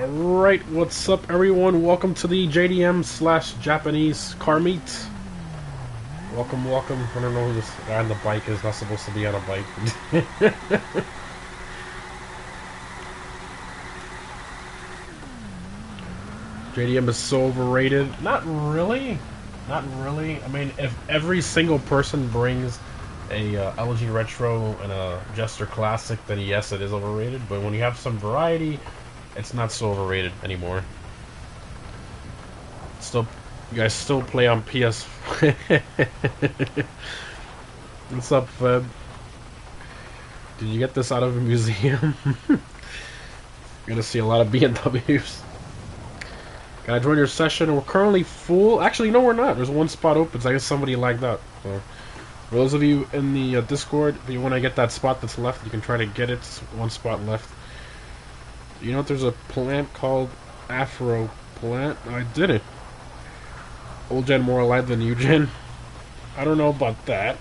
Alright, what's up everyone? Welcome to the JDM slash Japanese car meet. Welcome, welcome. I don't know who this guy on the bike is, not supposed to be on a bike. JDM is so overrated. Not really. Not really. I mean, if every single person brings a LG Retro and a Jester Classic, then yes, it is overrated. But when you have some variety, it's not so overrated anymore. Still, you guys still play on PS. What's up, Feb? Did you get this out of a museum? You're gonna see a lot of BMWs. Can I join your session? We're currently full. Actually, no, we're not. There's one spot open. So I guess somebody lagged out. So, for those of you in the Discord, if you want to get that spot that's left, you can try to get it. One spot left. You know, there's a plant called Afro Plant. I didn't. Old gen more alive than new gen. I don't know about that.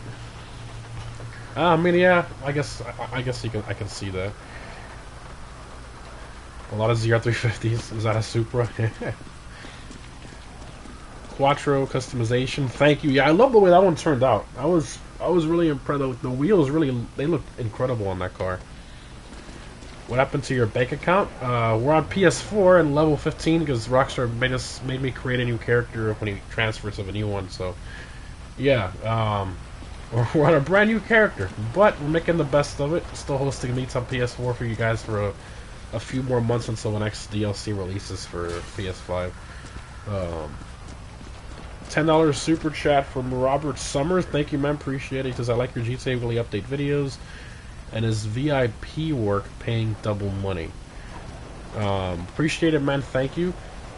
I mean, yeah. I guess I can see that. A lot of ZR350s. Is that a Supra? Quattro customization. Thank you. Yeah, I love the way that one turned out. I was really impressed. The wheels they looked incredible on that car. What happened to your bank account? We're on PS4 and level 15 because Rockstar made me create a new character when he transfers of a new one. So, yeah, we're on a brand new character, but we're making the best of it. Still hosting meets on PS4 for you guys for a few more months until the next DLC releases for PS5. $10 super chat from Robert Summers. Thank you, man. Appreciate it because I like your GTA Weekly Update videos. And his VIP work paying double money. Appreciate it, man. Thank you.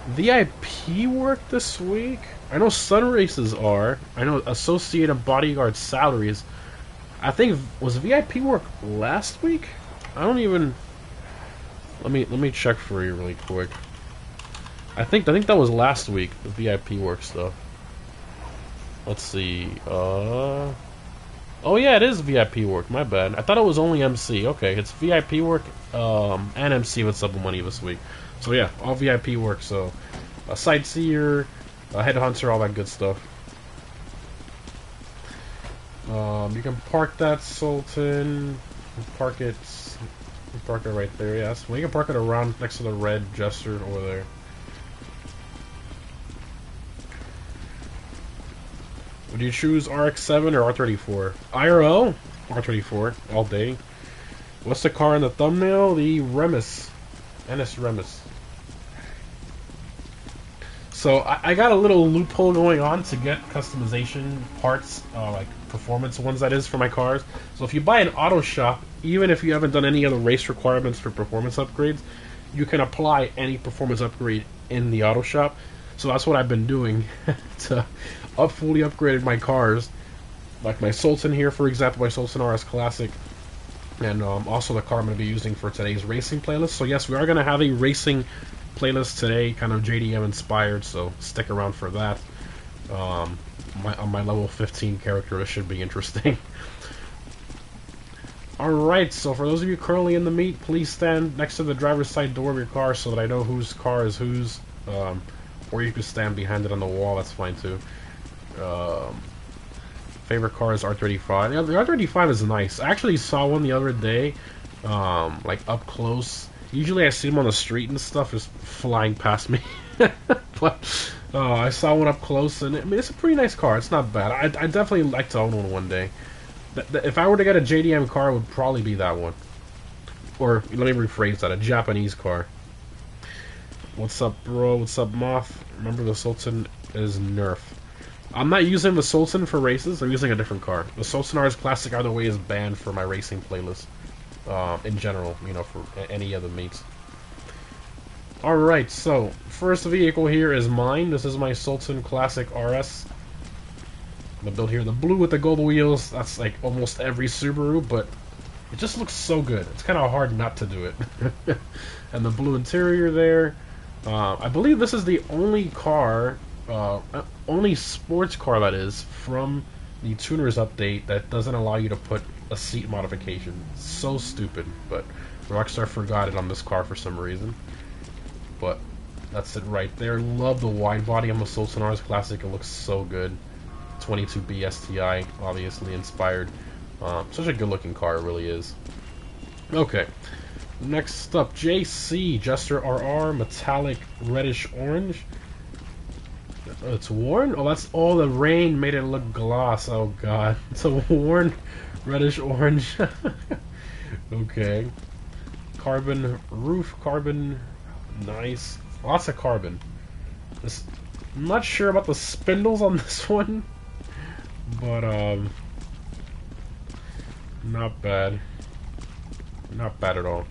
VIP work this week? I know Sun Races are. I know Associated Bodyguard salaries. I think was VIP work last week? I don't even. Let me check for you really quick. I think that was last week. The VIP work stuff. Let's see. Oh yeah, it is VIP work. My bad. I thought it was only MC. Okay, it's VIP work and MC with double money this week. So yeah, all VIP work. So a sightseer, a headhunter, all that good stuff. You can park that Sultan. Park it right there. Yes, well, you can park it around next to the red Jester over there. Would you choose RX-7 or R34? IRL? R34, all day. What's the car in the thumbnail? The Remus. NS Remus. So, I got a little loophole going on to get customization parts, like performance ones that is, for my cars. So if you buy an auto shop, even if you haven't done any other race requirements for performance upgrades, you can apply any performance upgrade in the auto shop. So that's what I've been doing to fully upgraded my cars, like my Sultan here, for example, my Sultan RS Classic, and also the car I'm going to be using for today's racing playlist. So yes, we are going to have a racing playlist today, kind of JDM inspired, so stick around for that. On my level 15 character, it should be interesting. Alright, so for those of you currently in the meet, please stand next to the driver's side door of your car so that I know whose car is whose. Or you can stand behind it on the wall, that's fine too. Favorite car is R35. Yeah, the R35 is nice. I actually saw one the other day, like up close. Usually I see them on the street and stuff just flying past me. But I saw one up close, and I mean, it's a pretty nice car. It's not bad. I'd definitely like to own one day. If I were to get a JDM car, it would probably be that one. Or, let me rephrase that, a Japanese car. What's up, bro? What's up, Moth? Remember, the Sultan is nerf. I'm not using the Sultan for races. I'm using a different car. The Sultan RS Classic, either way, is banned for my racing playlist. In general, you know, for any other meets. Alright, so, first vehicle here is mine. This is my Sultan Classic RS. The build here, the blue with the gold wheels. That's like almost every Subaru, but it just looks so good. It's kind of hard not to do it. And the blue interior there. I believe this is the only car, only sports car that is, from the Tuners update that doesn't allow you to put a seat modification. So stupid, but Rockstar forgot it on this car for some reason. But That's it right there. Love the wide body on the Solar's Classic. It looks so good. 22B STI, obviously inspired. Such a good looking car, it really is. Okay. Next up, JC Jester RR Metallic Reddish Orange. It's worn? Oh, that's all the rain made it look gloss. Oh god. It's a worn reddish orange. Okay. Carbon roof, carbon. Nice. Lots of carbon. I'm not sure about the spindles on this one, but not bad. Not bad at all.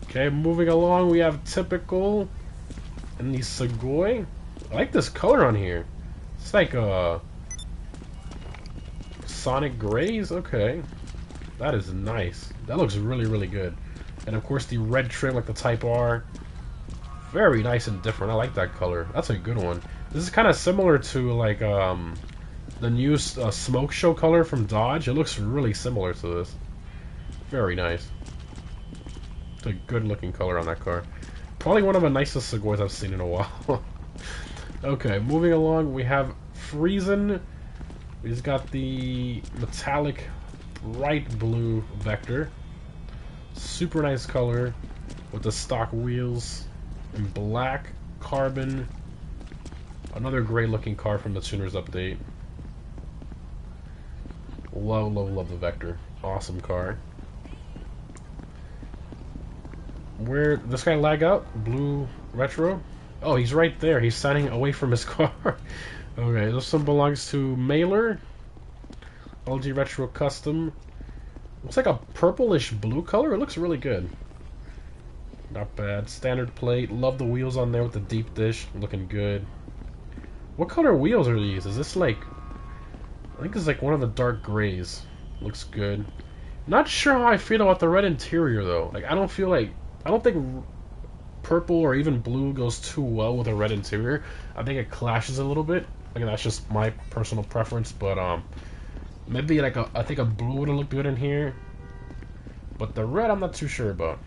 Okay, moving along, we have typical and the Segoy. I like this color on here. It's like Sonic Grays. Okay, that is nice. That looks really, really good. And of course the red trim like the Type R. Very nice and different. I like that color. That's a good one. This is kind of similar to like the new Smoke Show color from Dodge. It looks really similar to this. Very nice. It's a good looking color on that car. Probably one of the nicest Segoys I've seen in a while. Okay, moving along, we have Friesen. He's got the metallic bright blue Vector. Super nice color with the stock wheels in black, carbon. Another great looking car from the Tuners update. Love, love, love the Vector. Awesome car. Where this guy lag out? Blue retro? Oh, he's right there. He's standing away from his car. Okay, this one belongs to Mailer. LG Retro Custom. Looks like a purplish blue color. It looks really good. Not bad. Standard plate. Love the wheels on there with the deep dish. Looking good. What color wheels are these? Is this like... I think it's like one of the dark grays. Looks good. Not sure how I feel about the red interior though. Like I don't think purple or even blue goes too well with a red interior. I think it clashes a little bit. Like that's just my personal preference, but maybe like I think a blue would have looked good in here. But the red I'm not too sure about.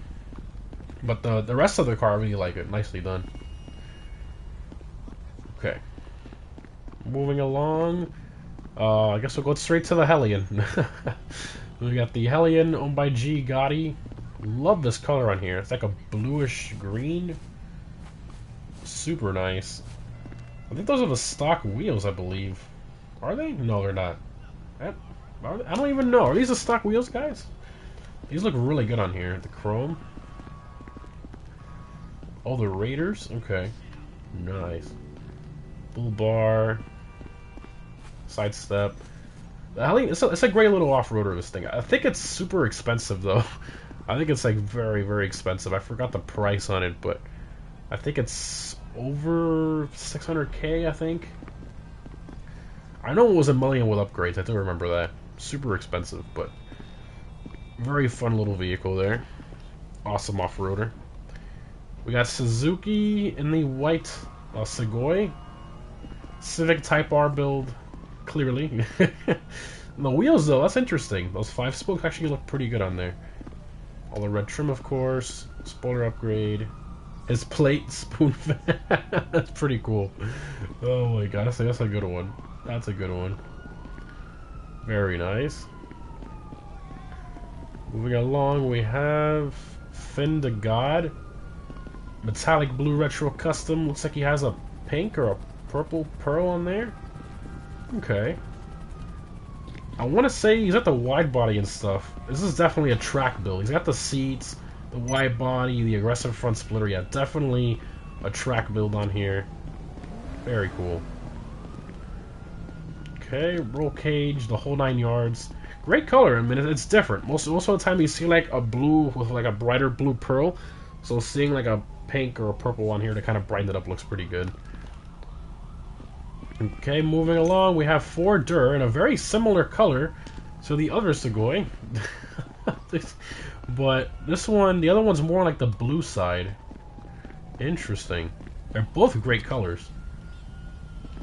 But the rest of the car I really like it. Nicely done. Okay. Moving along. I guess we'll go straight to the Hellion. We got the Hellion owned by G Gotti. Love this color on here. It's like a bluish green. Super nice. I think those are the stock wheels, I believe. Are they? No, they're not. I don't even know. Are these the stock wheels, guys? These look really good on here. The chrome. Oh, the Raiders? Okay. Nice. Bull bar. Side step. The Hellion, it's a great little off-roader, this thing. I think it's super expensive, though. I think it's like very, very expensive. I forgot the price on it, but I think it's over 600K, I think. I know it was $1 million with upgrades. I do remember that. Super expensive, but very fun little vehicle there. Awesome off-roader. We got Suzuki in the white Segoy. Civic Type R build, clearly. The wheels, though, that's interesting. Those 5 spokes actually look pretty good on there. All the red trim, of course. Spoiler upgrade. His plate spoon fan. That's pretty cool. Oh my god, that's a good one. That's a good one. Very nice. Moving along, we have Finn the God. Metallic blue retro custom. Looks like he has a pink or a purple pearl on there. Okay. I want to say he's got the wide body and stuff. This is definitely a track build. He's got the seats, the wide body, the aggressive front splitter. Yeah, definitely a track build on here. Very cool. Okay, roll cage, the whole 9 yards. Great color. I mean, it's different. Most of the time you see like a blue with like a brighter blue pearl. So seeing like a pink or a purple on here to kind of brighten it up looks pretty good. Okay, moving along, we have Ford Dur in a very similar color to the other Segoy. But this one, the other one's more like the blue side. Interesting. They're both great colors.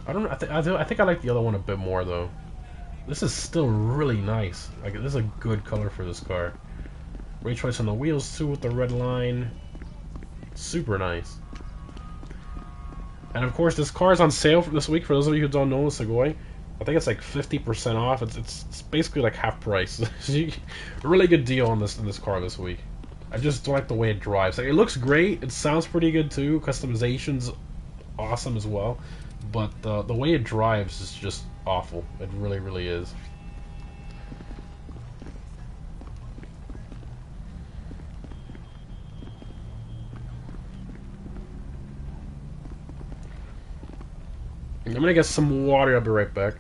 I don't know, I think I like the other one a bit more though. This is still really nice. Like, this is a good color for this car. Great choice on the wheels too with the red line. Super nice. And of course, this car is on sale for this week. For those of you who don't know, Segoy, I think it's like 50% off. It's basically like half price. A really good deal on this car this week. I just don't like the way it drives. Like, it looks great. It sounds pretty good too. Customization's awesome as well. But the way it drives is just awful. It really, really is. I'm gonna get some water. I'll be right back.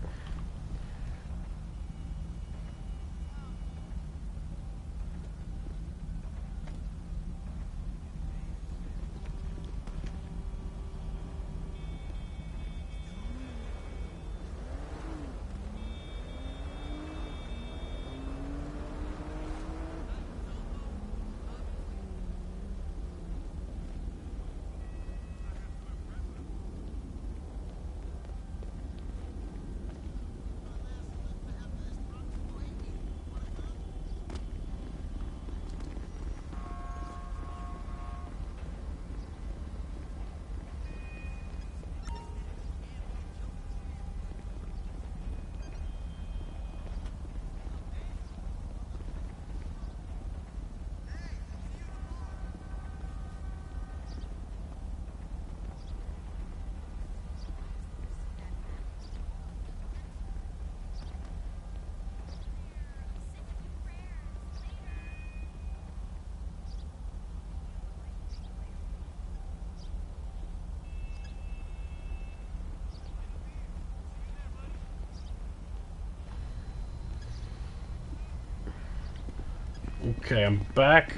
Okay, I'm back.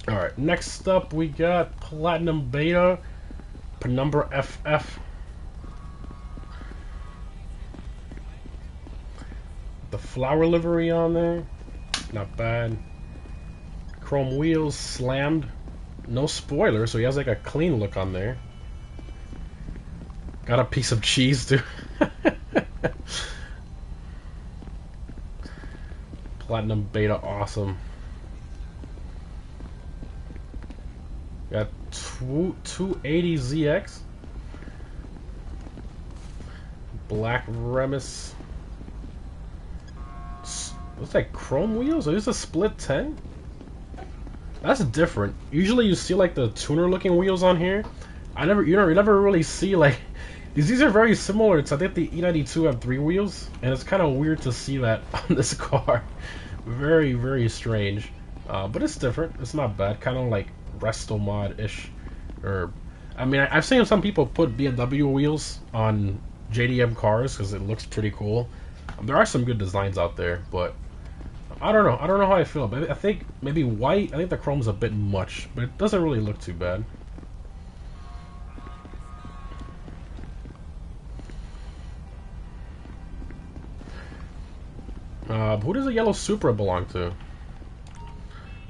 Alright, next up we got Platinum Beta, Penumbra FF. The flower livery on there, not bad. Chrome wheels, slammed. No spoiler, so he has like a clean look on there. Got a piece of cheese too. Platinum Beta, awesome. Got 280ZX. Black Remus. Looks like chrome wheels? Are these a split 10? That's different. Usually you see like the tuner looking wheels on here. You never really see like these are very similar to, I think the E92 have 3 wheels, and it's kind of weird to see that on this car. Very, very strange. But it's different. It's not bad. Kind of like Resto mod-ish. Or, I mean, I've seen some people put BMW wheels on JDM cars because it looks pretty cool. There are some good designs out there, but I don't know. I don't know how I feel. But I think maybe white. I think the chrome's a bit much, but it doesn't really look too bad. Who does the yellow Supra belong to?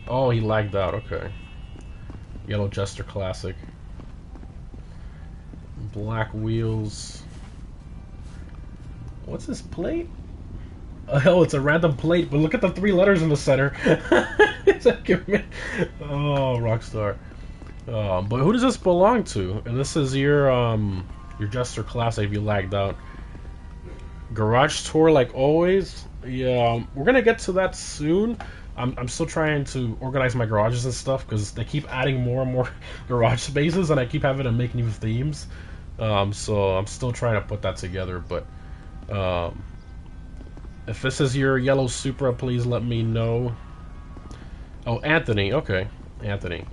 Oh, he lagged out. Okay. Yellow Jester Classic. Black wheels. What's this plate? Oh, it's a random plate, but look at the 3 letters in the center. It's like, oh, Rockstar. But who does this belong to? And this is your Jester Classic if you lagged out. Garage tour like always. Yeah, we're gonna get to that soon. I'm still trying to organize my garages and stuff because they keep adding more and more garage spaces, and I keep having to make new themes. So I'm still trying to put that together. But if this is your yellow Supra, please let me know. Oh, Anthony. Okay, Anthony.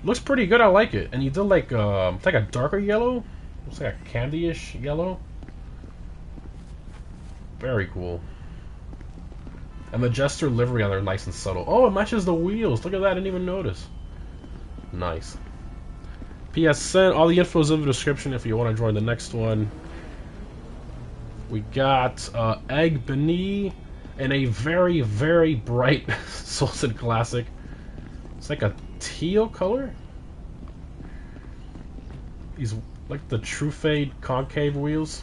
Looks pretty good. I like it. And you did like it's like a darker yellow. Looks like a candy-ish yellow. Very cool. And the Jester livery on there, nice and subtle. Oh, it matches the wheels. Look at that. I didn't even notice. Nice. PSN. All the info's in the description if you want to join the next one. We got Egg Beanie in a very, very bright Sultan Classic. It's like a teal color. These like the True Fade concave wheels.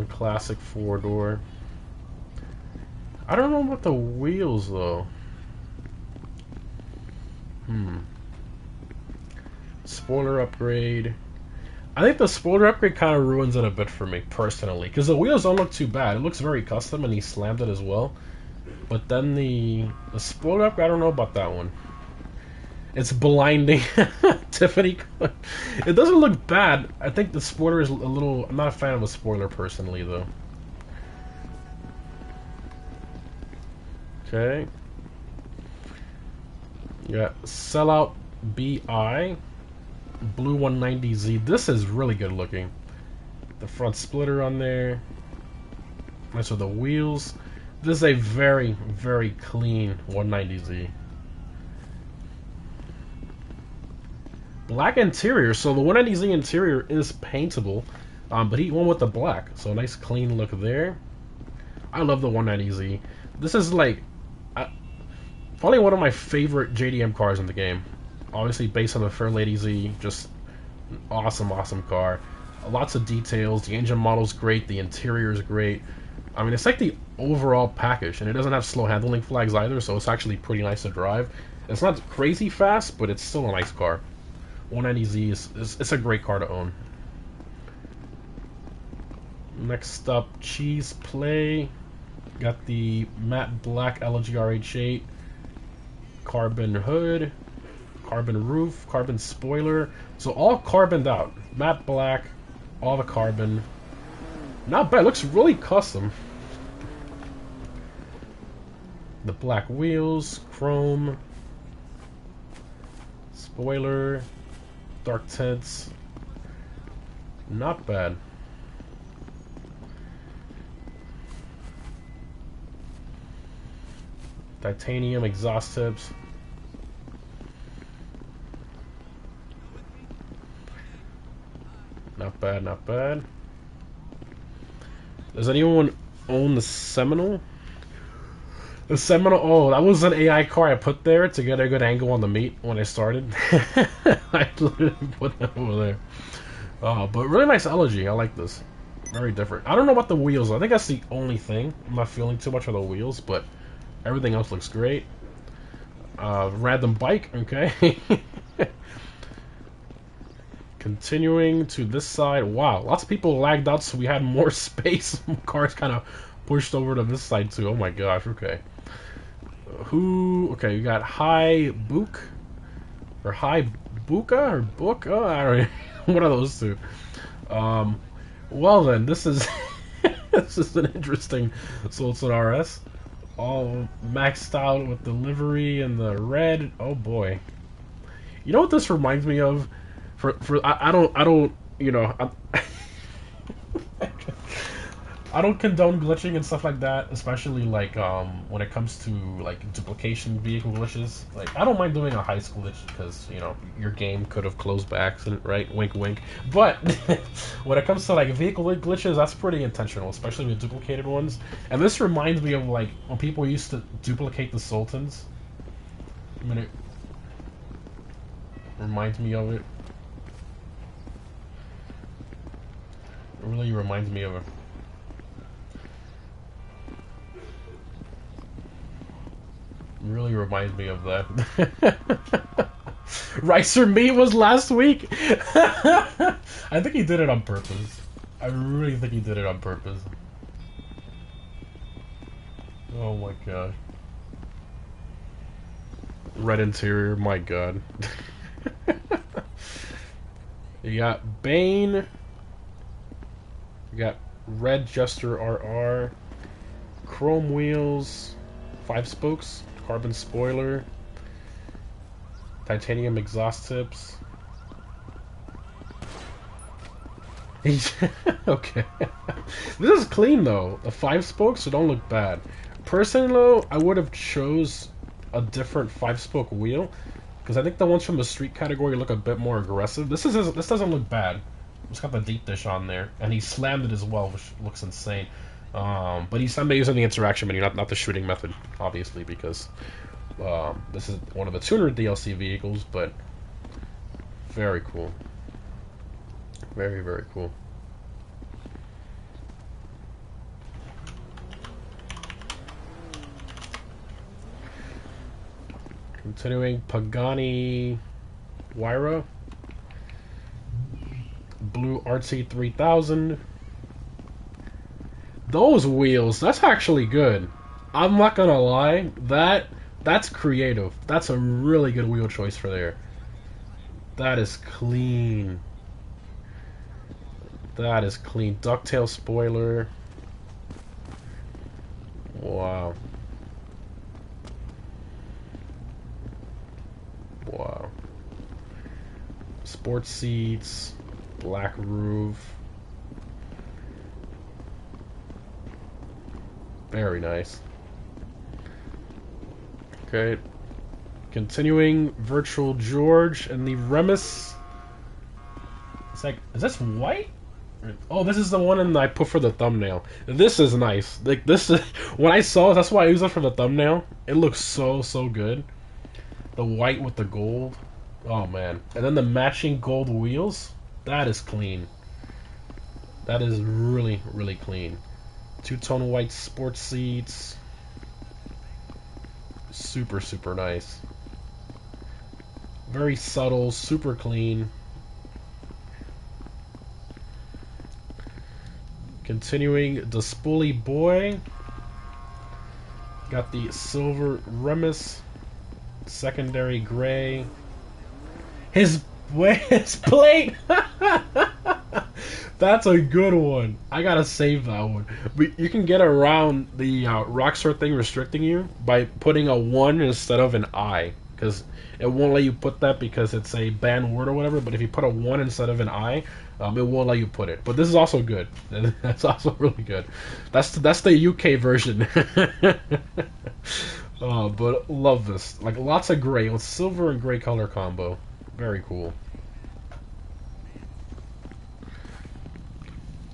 classic 4-door. I don't know about the wheels though. Spoiler upgrade. I think the spoiler upgrade kind of ruins it a bit for me personally, because the wheels don't look too bad. It looks very custom, and he slammed it as well. But then the spoiler upgrade, I don't know about that one. It's blinding. Tiffany. It doesn't look bad. I think the spoiler is a little... I'm not a fan of a spoiler personally, though. Okay. You got Sellout BI. Blue 190Z. This is really good looking. The front splitter on there. Nice with the wheels. This is a very, very clean 190Z. Black interior, so the 190Z interior is paintable, but he went with the black, so a nice clean look there. I love the 190Z. This is like probably one of my favorite JDM cars in the game. Obviously based on the Fairlady Z, just an awesome, awesome car. Lots of details. The engine model's great. The interior is great. I mean, it's like the overall package, and it doesn't have slow handling flags either, so it's actually pretty nice to drive. It's not crazy fast, but it's still a nice car. 190Z is it's a great car to own. Next up, Cheese Play. Got the matte black LGR-H8, carbon hood, carbon roof, carbon spoiler. So all carboned out. Matte black, all the carbon. Not bad, looks really custom. The black wheels, chrome, spoiler, dark tints. Not bad. Titanium exhaust tips. Not bad, not bad. Does anyone own the Seminole? The Seminole, oh, that was an AI car I put there to get a good angle on the meat when I started. I literally put that over there. But really nice elegy, I like this. Very different. I don't know about the wheels, I think that's the only thing. I'm not feeling too much of the wheels, but everything else looks great. Random bike, okay. Continuing to this side. Wow, lots of people lagged out, so we had more space. Cars kind of pushed over to this side too. Oh my gosh, okay. Okay, you got High Book or High Buka or Book? Oh, I don't know. What are those two? Well then, this is this is an interesting Sultan RS. All maxed out with the livery and the red. Oh boy. You know what this reminds me of? I don't you know, I don't condone glitching and stuff like that, especially like when it comes to like duplication vehicle glitches. Like I don't mind doing a heist glitch because you know your game could have closed by accident, right? Wink, wink. But when it comes to like vehicle glitches, that's pretty intentional, especially with duplicated ones. And this reminds me of like when people used to duplicate the Sultans. I mean, it reminds me of it. It really reminds me of it. Really reminds me of that. Ricer meat was last week. I think he did it on purpose. I really think he did it on purpose. Oh my god. Red interior, my god. You got Bane. You got red Jester RR. Chrome wheels. 5 spokes. Carbon spoiler, titanium exhaust tips. Okay. This is clean though. The 5 spokes, so don't look bad. Personally though, I would have chose a different 5-spoke wheel because I think the ones from the street category look a bit more aggressive. This doesn't look bad. It's got the deep dish on there, and he slammed it as well, which looks insane. But he's using the interaction menu, not the shooting method, obviously, because this is one of the tuner DLC vehicles, but very cool. Very, very cool. Continuing, Pagani Huayra, blue RT 3000. Those wheels, that's actually good. I'm not gonna lie, that's creative. That's a really good wheel choice for there. That is clean. That is clean. Ducktail spoiler. Wow. Wow. Sports seats, black roof. Very nice. Okay. Continuing, Virtual George and the Remus. It's like, is this white? Oh, this is the one I put for the thumbnail. This is nice. Like, this is, when I saw it, that's why I used it for the thumbnail. It looks so good. The white with the gold. Oh man. And then the matching gold wheels. That is clean. That is really clean. Two-tone white sports seats. Super nice. Very subtle, super clean. Continuing, the Spoolie Boy. Got the silver Remus. Secondary gray. His plate! That's a good one. I gotta save that one. But you can get around the Rockstar thing restricting you by putting a 1 instead of an I. Because it won't let you put that because it's a banned word or whatever. But if you put a 1 instead of an I, it won't let you put it. But this is also good. That's also really good. That's the UK version. But love this. Like, lots of gray. With silver and gray color combo. Very cool.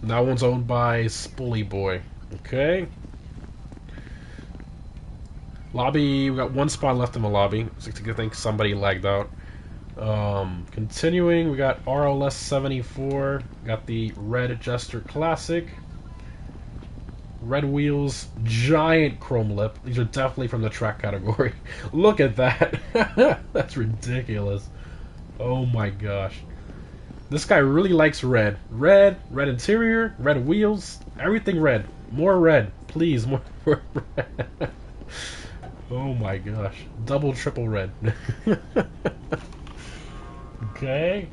That one's owned by Spoolie Boy. Okay. Lobby, we got one spot left in the lobby. I think somebody lagged out. Continuing, we got RLS 74. Got the Red Jester Classic. Red wheels, giant chrome lip. These are definitely from the track category. Look at that. That's ridiculous. Oh my gosh. This guy really likes red. Red interior, red wheels, everything red. More red, please, more red. Oh my gosh. Double, triple red. Okay.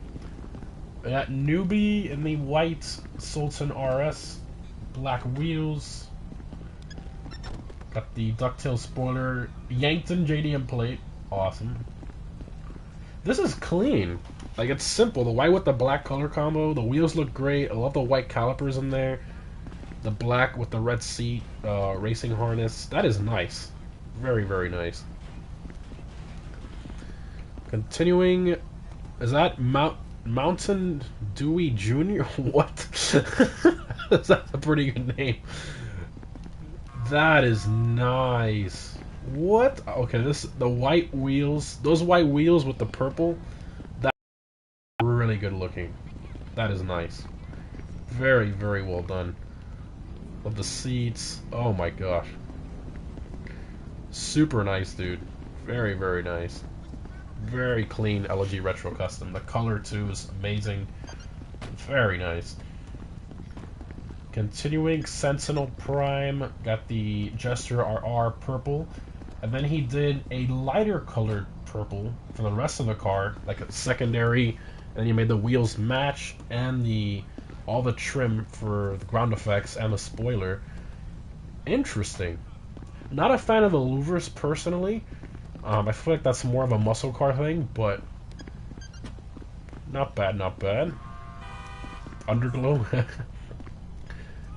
We got Newbie in the white Sultan RS. Black wheels. Got the ducktail spoiler. Yankton JDM plate. Awesome. This is clean. Like, it's simple. The white with the black color combo. The wheels look great. I love the white calipers in there. The black with the red seat. Racing harness. That is nice. Very nice. Continuing. Is that Mountain Dewey Jr.? What? That's a pretty good name. That is nice. What? Okay, the white wheels. Those white wheels with the purple. That's really good looking. That is nice. Very well done. Love the seats. Oh my gosh. Super nice, dude. Very nice. Very clean LG Retro Custom. The color too is amazing. Very nice. Continuing, Sentinel Prime. Got the Jester RR purple. And then he did a lighter colored purple for the rest of the car, like a secondary, and then he made the wheels match and all the trim for the ground effects and the spoiler. Interesting. Not a fan of the louvers personally. I feel like that's more of a muscle car thing, but not bad. Underglow.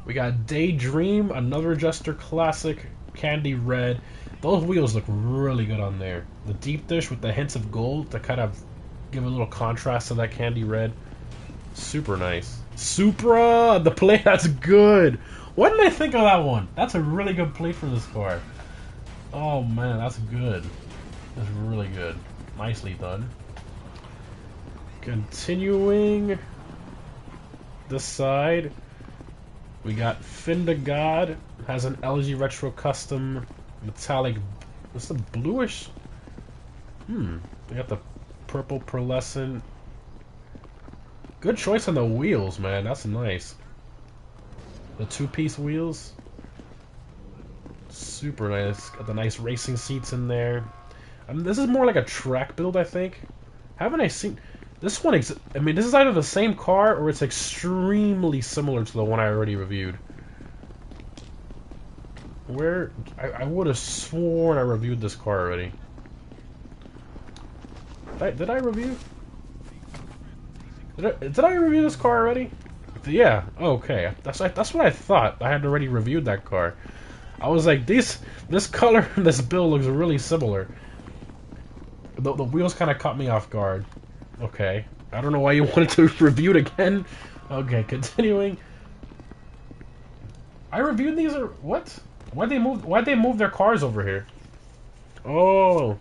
We got Daydream, another Jester Classic, candy red. Those wheels look really good on there. The deep dish with the hints of gold to kind of give a little contrast to that candy red. Super nice. Supra! The plate, that's good! What did I think of that one? That's a really good plate for this car. Oh man, that's good. That's really good. Nicely done. Continuing this side, we got Finda God. Has an LG Retro Custom metallic. What's the bluish? We got the purple pearlescent. Good choice on the wheels, man. That's nice. The two-piece wheels. Super nice. Got the nice racing seats in there. I mean, this is more like a track build, I think. Haven't I seen... This one, I mean, this is either the same car or it's extremely similar to the one I already reviewed. Where... I would have sworn I reviewed this car already. Did I review? Did I review this car already? Yeah, okay. That's what I thought. I had already reviewed that car. I was like, this color and this build looks really similar. The wheels kind of caught me off guard. Okay. I don't know why you wanted to review it again. Okay, continuing. I reviewed these or what? Why'd they move their cars over here? Oh.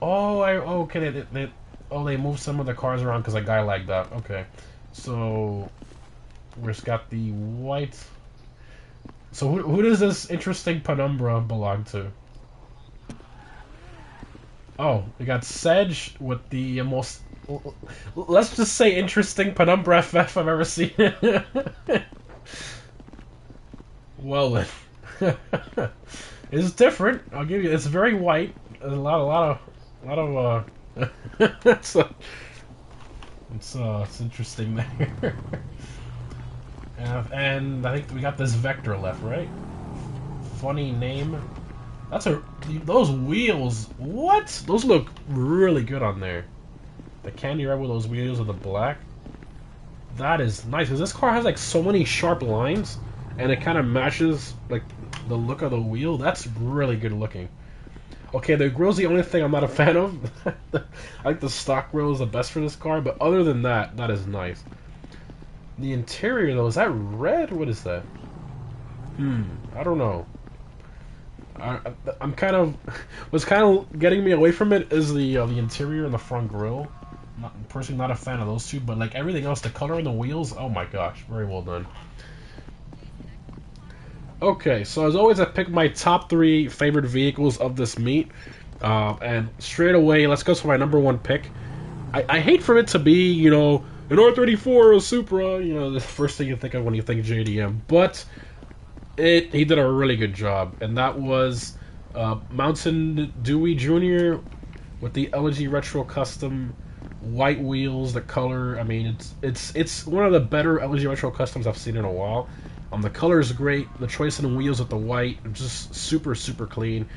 Oh, okay. They moved some of the cars around because a guy lagged out. Okay, so we've got the white. So who does this interesting penumbra belong to? Oh, we got Sedge with the most, let's just say, interesting penumbra FF I've ever seen. Well then, it's different. I'll give you. It's very white. There's a lot of it's interesting there. And I think we got this Vector left, right? Funny name. Those wheels. What? Those look really good on there. The candy red with those wheels of the black. That is nice because this car has like so many sharp lines, and it kind of matches like the look of the wheel. That's really good looking. Okay, the grill's the only thing I'm not a fan of. I think the stock grill is the best for this car, but other than that, that is nice. The interior, though, is that red? What is that? I don't know. I'm kind of... What's kind of getting me away from it is the interior and the front grill. Personally, not a fan of those two, but like everything else, the color and the wheels, oh my gosh, very well done. Okay, so as always, I pick my top 3 favorite vehicles of this meet, and straight away, let's go to my number 1 pick. I hate for it to be, you know, an R34 or a Supra, you know, the first thing you think of when you think JDM, but he did a really good job, and that was Mountain Dewey Jr. with the LG Retro Custom white wheels, the color. I mean, it's one of the better LG Retro Customs I've seen in a while. The color is great. The choice in the wheels with the white, just super clean.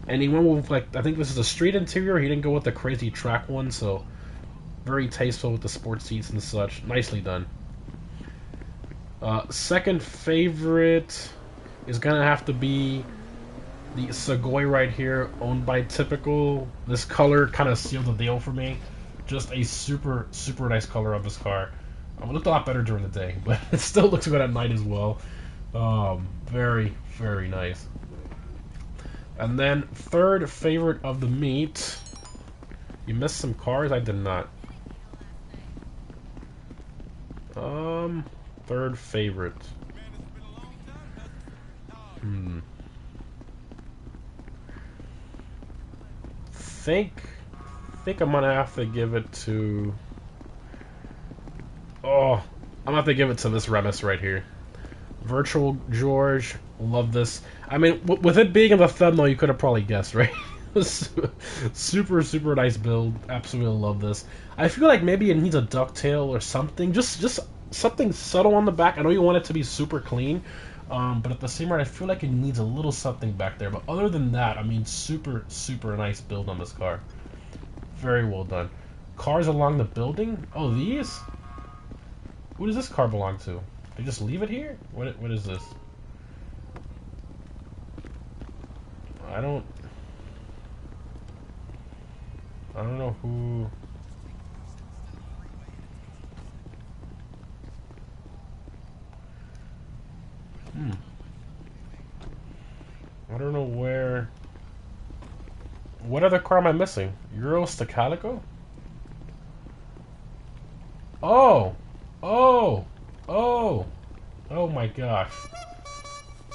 And he went with, like, I think this is a street interior. He didn't go with the crazy track one, so very tasteful with the sports seats and such. Nicely done. Second favorite is gonna have to be the Segoy right here, owned by Typical. This color kind of sealed the deal for me. Just a super nice color of this car. It looked a lot better during the day, but it still looks good at night as well. Very nice. And then third favorite of the meet. You missed some cars? I did not. Third favorite. Think I'm gonna have to give it to... Oh, I'm gonna have to give it to this Remus right here. Virtual George, love this. I mean, with it being in the thumbnail, you could have probably guessed, right? super nice build. Absolutely love this. I feel like maybe it needs a ducktail or something. Just something subtle on the back. I know you want it to be super clean, but at the same time, I feel like it needs a little something back there. But other than that, I mean, super nice build on this car. Very well done. Cars along the building. Oh, these? Who does this car belong to? They just leave it here? What is this? I don't know who... I don't know where... What other car am I missing? Euro Stacalico? Oh my gosh.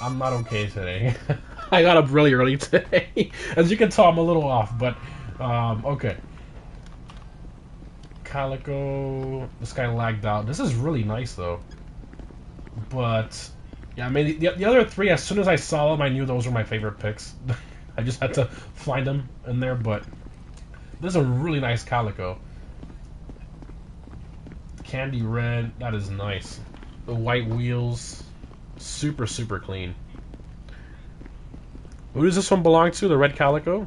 I'm not okay today. I got up really early today. As you can tell, I'm a little off, but okay. Calico. This guy lagged out. This is really nice though. But yeah, I mean the other three. As soon as I saw them, I knew those were my favorite picks. I just had to find them in there. But this is a really nice Calico. Candy red. That is nice. The white wheels. Super clean. Who does this one belong to? The red Calico?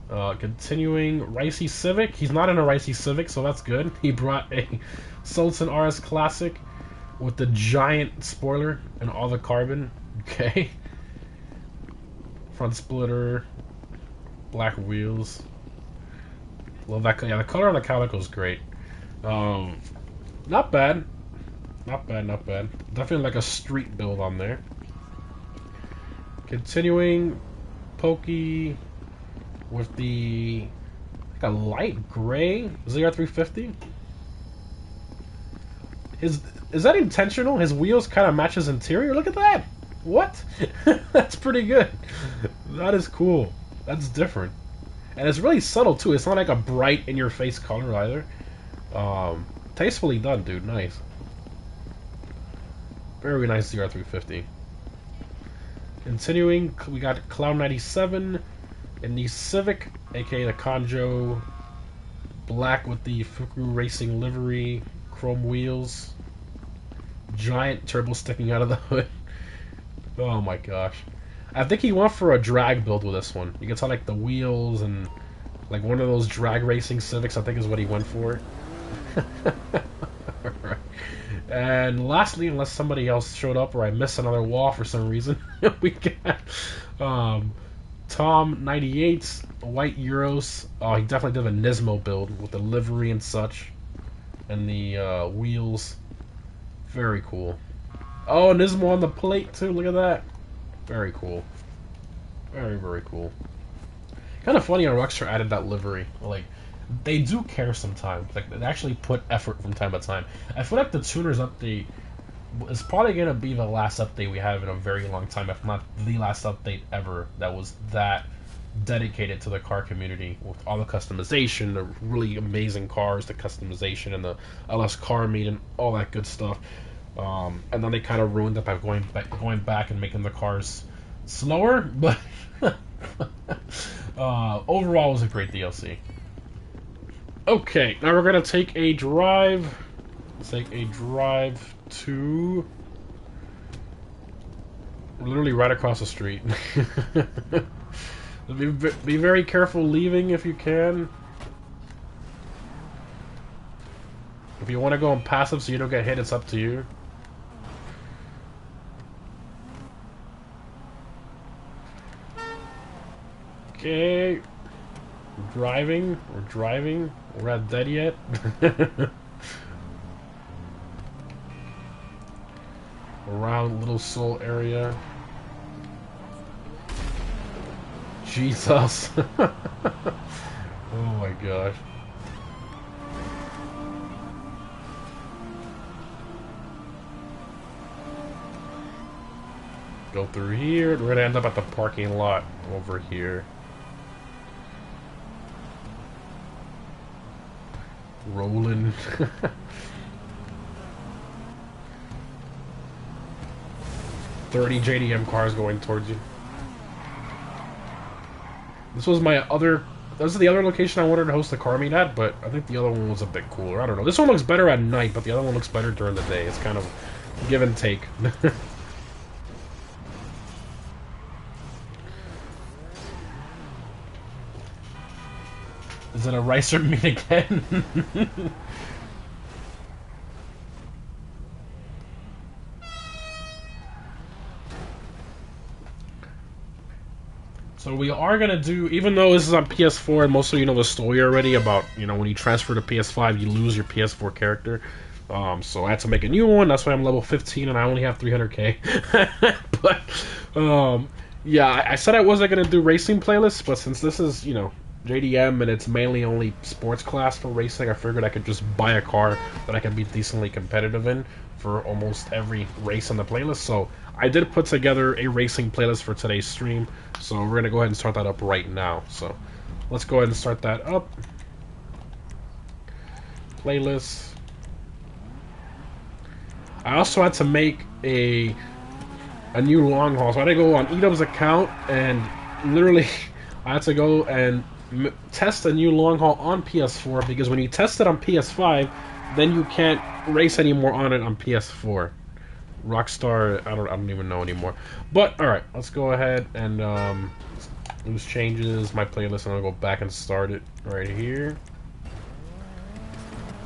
Continuing, Ricey Civic. He's not in a Ricey Civic, so that's good. He brought a Sultan RS Classic with the giant spoiler and all the carbon. Okay. Front splitter. Black wheels. Love that. Yeah, the color on the Calico is great. Not bad. Not bad. Definitely like a street build on there. Continuing, Pokey with the like a light gray ZR350. Is that intentional? His wheels kind of match his interior. Look at that. What? That's pretty good. That is cool. That's different, and it's really subtle too. It's not like a bright in your face color either. Tastefully done, dude. Nice. Very nice ZR350. Continuing, we got Cloud 97 in the Civic, aka the Conjo, black with the Fuku Racing livery, chrome wheels, giant turbo sticking out of the hood. Oh my gosh. I think he went for a drag build with this one. You can tell like the wheels and like one of those drag racing Civics, I think is what he went for. Alright. And lastly, unless somebody else showed up or I missed another wall for some reason, we got Tom 98, white Euros. Oh, he definitely did a Nismo build with the livery and such, and the wheels. Very cool. Oh, Nismo on the plate too. Look at that. Very cool. Very cool. Kind of funny how Rockstar added that livery. Like, they do care sometimes. Like, they actually put effort from time to time. I feel like the Tuners update is probably going to be the last update we have in a very long time, if not the last update ever that was that dedicated to the car community, with all the customization, the really amazing cars, the customization, and the LS car meet, and all that good stuff. And then they kind of ruined it by going back and making the cars slower, but overall it was a great DLC. Okay, now we're gonna take a drive. Let's take a drive to literally right across the street. Be very careful leaving if you can. If you want to go on passive so you don't get hit, it's up to you. Okay. We're driving. We're not dead yet. Around Little Seoul area. Jesus. Oh my gosh. Go through here. We're gonna end up at the parking lot over here. Rolling. 30 JDM cars going towards you. This was my other... This is the other location I wanted to host the car meet at, but I think the other one was a bit cooler. I don't know. This one looks better at night, but the other one looks better during the day. It's kind of give and take. Is it a Ricer meet again? So we are going to do, even though this is on PS4 and most of you know the story already about, you know, when you transfer to PS5 you lose your PS4 character. So I had to make a new one. That's why I'm level 15 and I only have 300k. But, yeah, I said I wasn't going to do racing playlists, but since this is, you know, JDM, and it's mainly only sports class for racing. I figured I could just buy a car that I can be decently competitive in for almost every race on the playlist. So I did put together a racing playlist for today's stream, so we're gonna go ahead and start that up right now. So let's go ahead and start that up. Playlist. I also had to make a new long haul, so I had to go on Edub's account and literally I had to go and test a new long haul on PS4, because when you test it on PS5, then you can't race anymore on it on PS4. Rockstar, I don't even know anymore. But all right, let's go ahead and loose changes my playlist, and I'll go back and start it right here.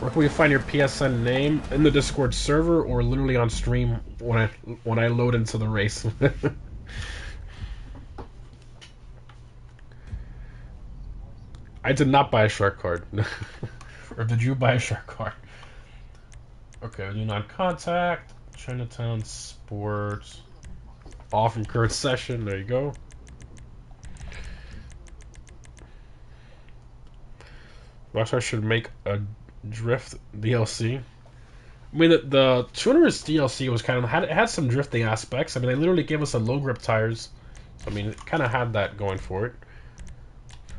Where can we find your PSN name? In the Discord server, or literally on stream when I load into the race. I did not buy a shark card. Or did you buy a shark card? Okay, do not contact. Chinatown Sports. Off from current session. There you go. Rockstar should make a drift DLC. I mean, the Tuners DLC was kind of had some drifting aspects. I mean, they literally gave us a low grip tires. I mean, it kind of had that going for it.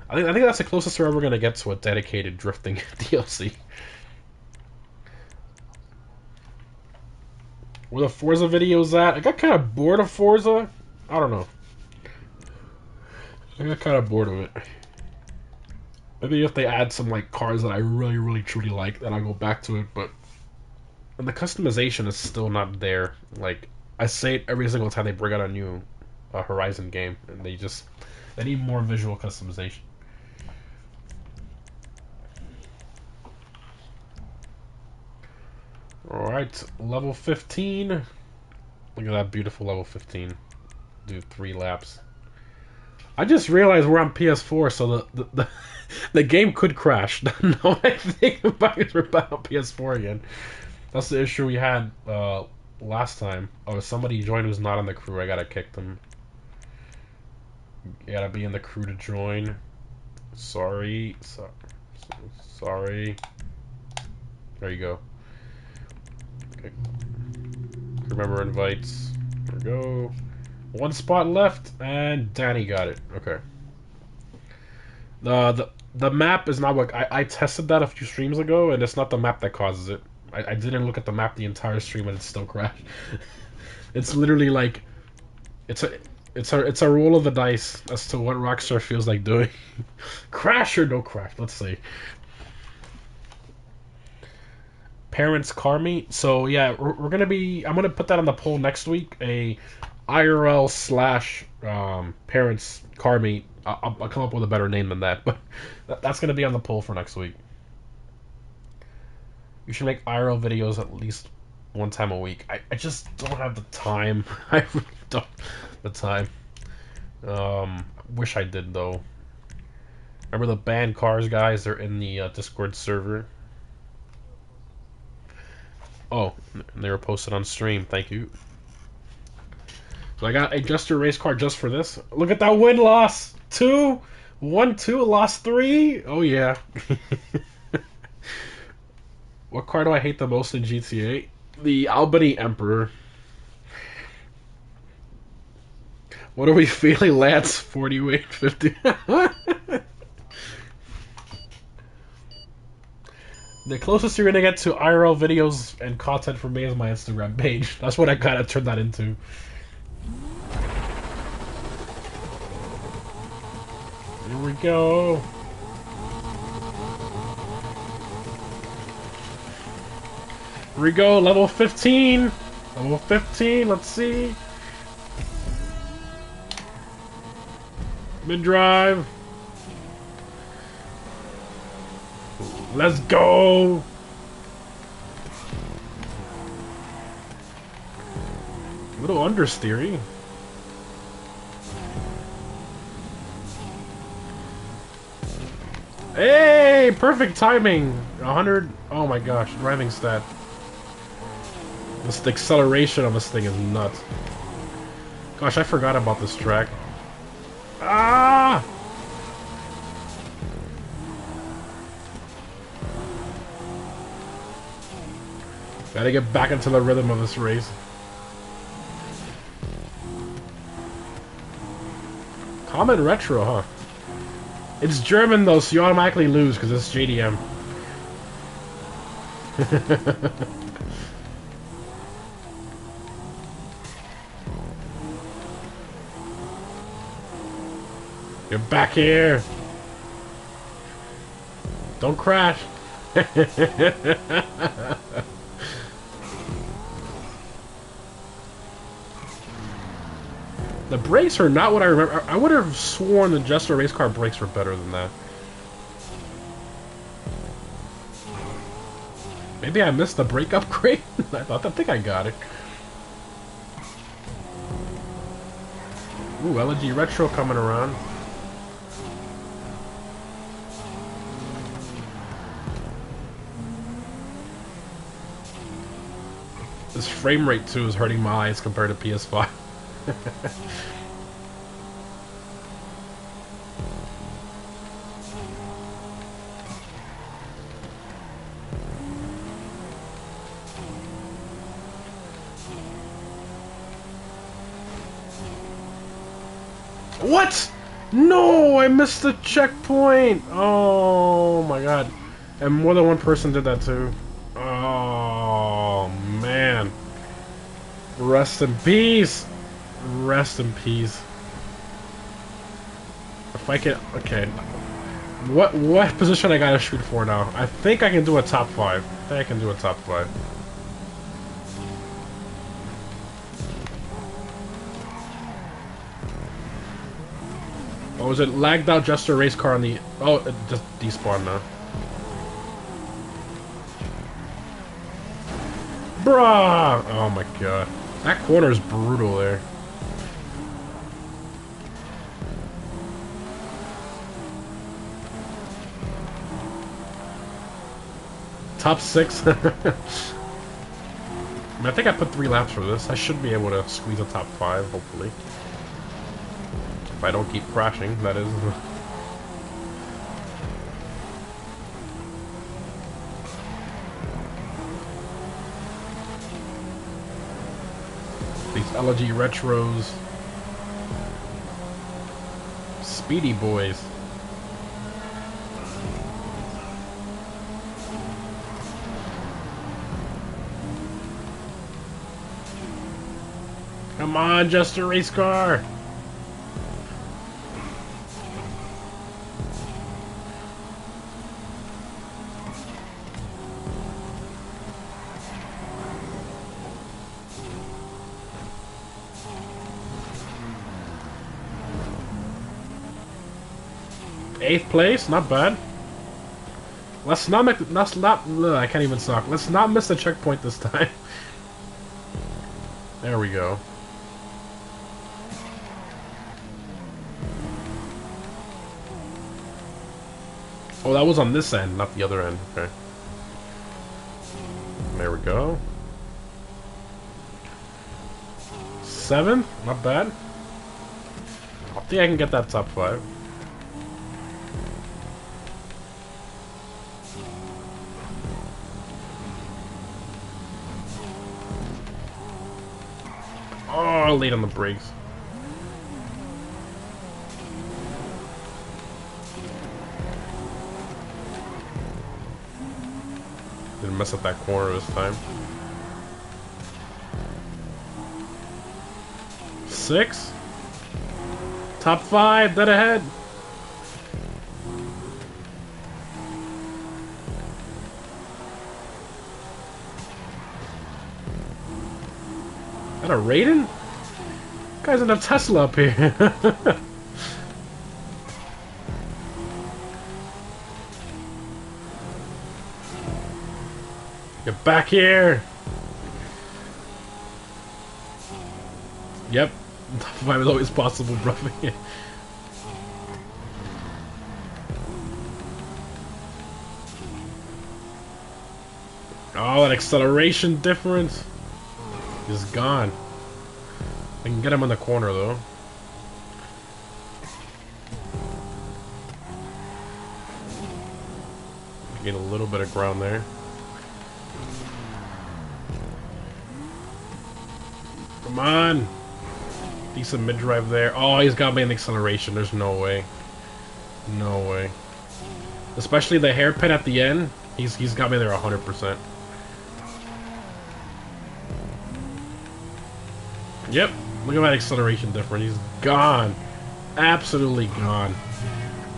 I think that's the closest we're ever gonna get to a dedicated drifting DLC. Where the Forza videos at? I got kind of bored of Forza. I don't know. I got kind of bored of it. Maybe if they add some like cars that I really, really, truly like, then I'll go back to it. But and the customization is still not there. Like I say it every single time they bring out a new Horizon game, and they need more visual customization. Alright, level 15. Look at that beautiful level 15. Do 3 laps. I just realized we're on PS4, so the game could crash. Now I think about it, we're back on PS4 again. That's the issue we had last time. Oh, somebody joined who's not on the crew. I gotta kick them. You gotta be in the crew to join. Sorry. Sorry. There you go. Okay. Remember invites. There we go. 1 spot left, and Danny got it. Okay. The map is not what I tested that a few streams ago, and it's not the map that causes it. I didn't look at the map the entire stream, and it still crashed. It's literally like it's a roll of the dice as to what Rockstar feels like doing. Crash or no crash? Let's see. Parents car meet. So yeah, we're gonna be. I'm gonna put that on the poll next week. A IRL / parents car meet. I'll come up with a better name than that, but that's gonna be on the poll for next week. You should make IRL videos at least 1 time a week. I just don't have the time. I really don't have the time. Wish I did though. Remember the banned cars guys? They're in the Discord server. Oh, they were posted on stream. Thank you. So I got a Juster race car just for this. Look at that win-loss. 2, 1, 2, lost 3. Oh yeah. What car do I hate the most in GTA? The Albany Emperor. What are we feeling, Lance? 48, 50. The closest you're gonna get to IRL videos and content for me is my Instagram page. That's what I kind of turned that into. Here we go. Here we go, level 15. Level 15, let's see. Mid-drive. Let's go! Little understeery. Hey! Perfect timing! 100. Oh my gosh, driving stat. The acceleration on this thing is nuts. Gosh, I forgot about this track. Ah! Gotta get back into the rhythm of this race. Common retro, huh? It's German though, so you automatically lose because it's JDM. Get back here! Don't crash! The brakes are not what I remember. I would have sworn the Jester race car brakes were better than that. Maybe I missed the brake upgrade? I think I got it. Ooh, LG Retro coming around. This frame rate too is hurting my eyes compared to PS5. What? No, I missed the checkpoint. Oh my god. And more than one person did that too. Oh man. Rest in peace. Rest in peace. If I can, okay. What position I gotta shoot for now? I think I can do a top 5. I think I can do a top 5. Oh, is it lagged out just a race car on the... Oh, it just despawned now. Bruh! Oh my god. That corner is brutal there. Top 6? I think I put 3 laps for this. I should be able to squeeze a top 5, hopefully. If I don't keep crashing, that is. These LG Retros. Speedy boys. Come on, just a race car! Eighth place, not bad. Let's not make. Let's not. I can't even talk. Let's not miss the checkpoint this time. There we go. Oh, that was on this end, not the other end. Okay. There we go. 7th, not bad. I think I can get that top 5. Oh, late on the brakes. Didn't mess up that corner this time. 6? Top 5, dead ahead. Is that a Raiden? Guy's in a Tesla up here. Get back here! Yep, top 5 is always possible, bro. Oh, that acceleration difference is gone. I can get him in the corner though. Gain a little bit of ground there. Come on. Decent mid-drive there. Oh, he's got me in acceleration. There's no way. No way. Especially the hairpin at the end. He's got me there 100%. Yep. Look at that acceleration difference. He's gone. Absolutely gone.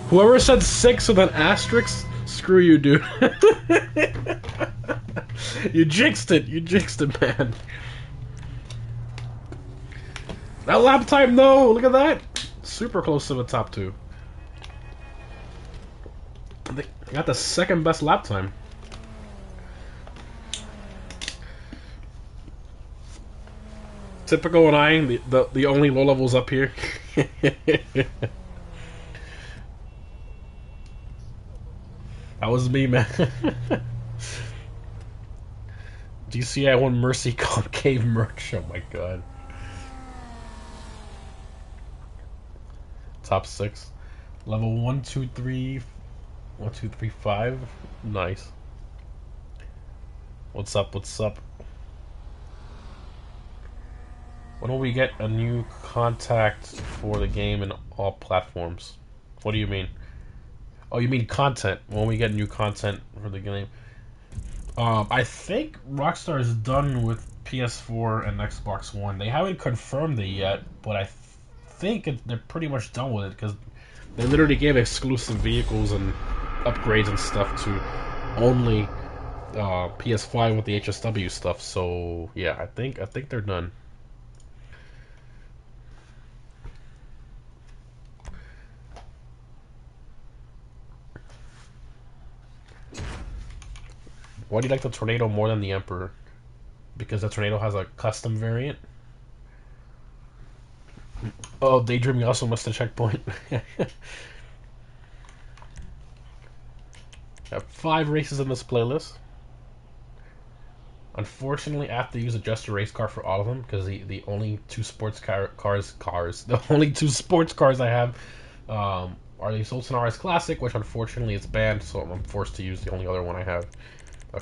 Whoever said 6 with an asterisk, screw you, dude. You jinxed it. You jinxed it, man. That lap time, though. Look at that. Super close to the top 2. They got the second best lap time. Typical and I, the only low levels up here. That was me, man. GCI won Mercy Concave merch. Oh my god. Top 6. Level 1, 2, 3. 1, 2, 3, 5. Nice. What's up? What's up? When will we get a new contact for the game in all platforms? What do you mean? Oh, you mean content. When we get new content for the game. I think Rockstar is done with PS4 and Xbox One. They haven't confirmed it yet, but I think they're pretty much done with it because they literally gave exclusive vehicles and upgrades and stuff to only PS5 with the HSW stuff. So yeah, I think they're done. Why do you like the Tornado more than the Emperor? Because the Tornado has a custom variant? Oh, Daydream, you also missed a checkpoint. I have 5 races in this playlist. Unfortunately, I have to use a Just a Race car for all of them because the only 2 sports cars the only 2 sports cars I have are the Sultan RS Classic, which unfortunately is banned, so I'm forced to use the only other one I have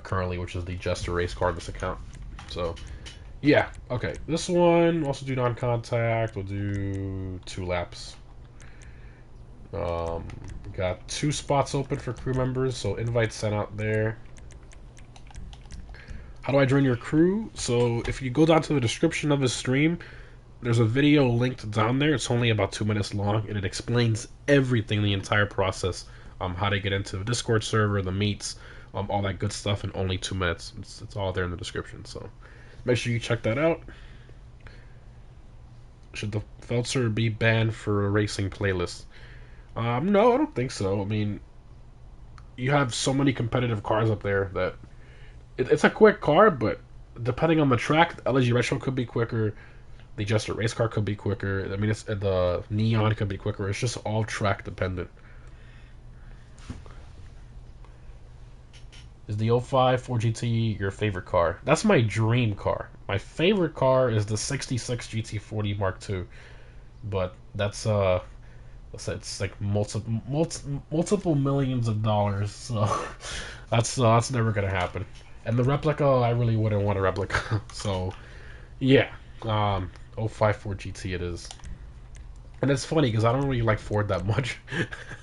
currently, which is the Just a Race car in this account. So yeah, okay. This one we'll also do non-contact. We'll do 2 laps. Got 2 spots open for crew members, so invites sent out there. How do I join your crew? So if you go down to the description of this stream, there's a video linked down there. It's only about 2 minutes long, and it explains everything, the entire process, how to get into the Discord server, the meets, all that good stuff in only 2 minutes. It's all there in the description, so make sure you check that out. Should the Feltzer be banned for a racing playlist? No, I don't think so. I mean, you have so many competitive cars up there that it's a quick car, but depending on the track, the LG Retro could be quicker. The Just a Race car could be quicker. I mean, the Neon could be quicker. It's just all track dependent. Is the 05 Ford GT your favorite car? That's my dream car. My favorite car is the 66 GT40 Mark II, but it's like multiple millions of dollars, so that's never gonna happen. And the replica, I really wouldn't want a replica. So yeah, 05 Ford GT it is. And it's funny because I don't really like Ford that much,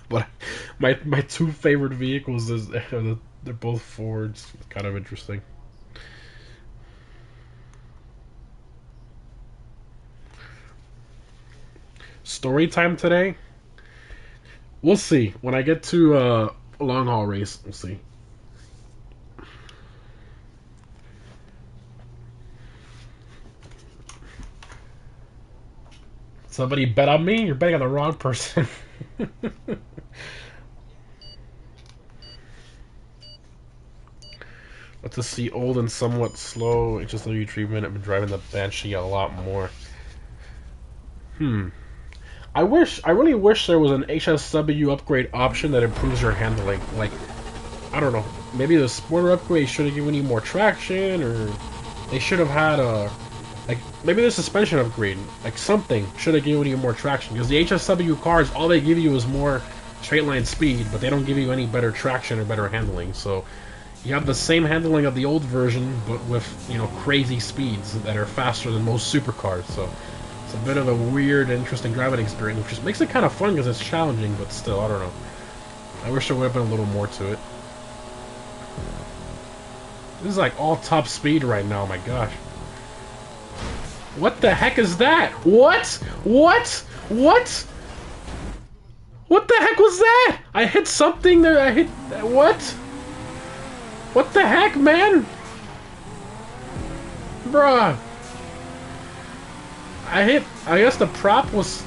but my 2 favorite vehicles they're both Fords. It's kind of interesting. Story time today? We'll see. When I get to a long haul race, we'll see. Somebody bet on me? You're betting on the wrong person. Let's just see. Old and somewhat slow HSW treatment. I've been driving the Banshee a lot more. I really wish there was an HSW upgrade option that improves your handling. Like, I don't know, maybe the Sporter upgrade should have given you more traction, or they should have had like, maybe the suspension upgrade, like something should have given you more traction, because the HSW cars, all they give you is more straight line speed, but they don't give you any better traction or better handling. So You have the same handling of the old version, but with, you know, crazy speeds that are faster than most supercars. So it's a bit of a weird, interesting driving experience, which just makes it kind of fun because it's challenging, but still, I don't know. I wish there would have been a little more to it. This is like all top speed right now, my gosh. What the heck is that? What? What? What? What the heck was that? I hit something there, I hit... What? What the heck, man? Bruh. I guess the prop was...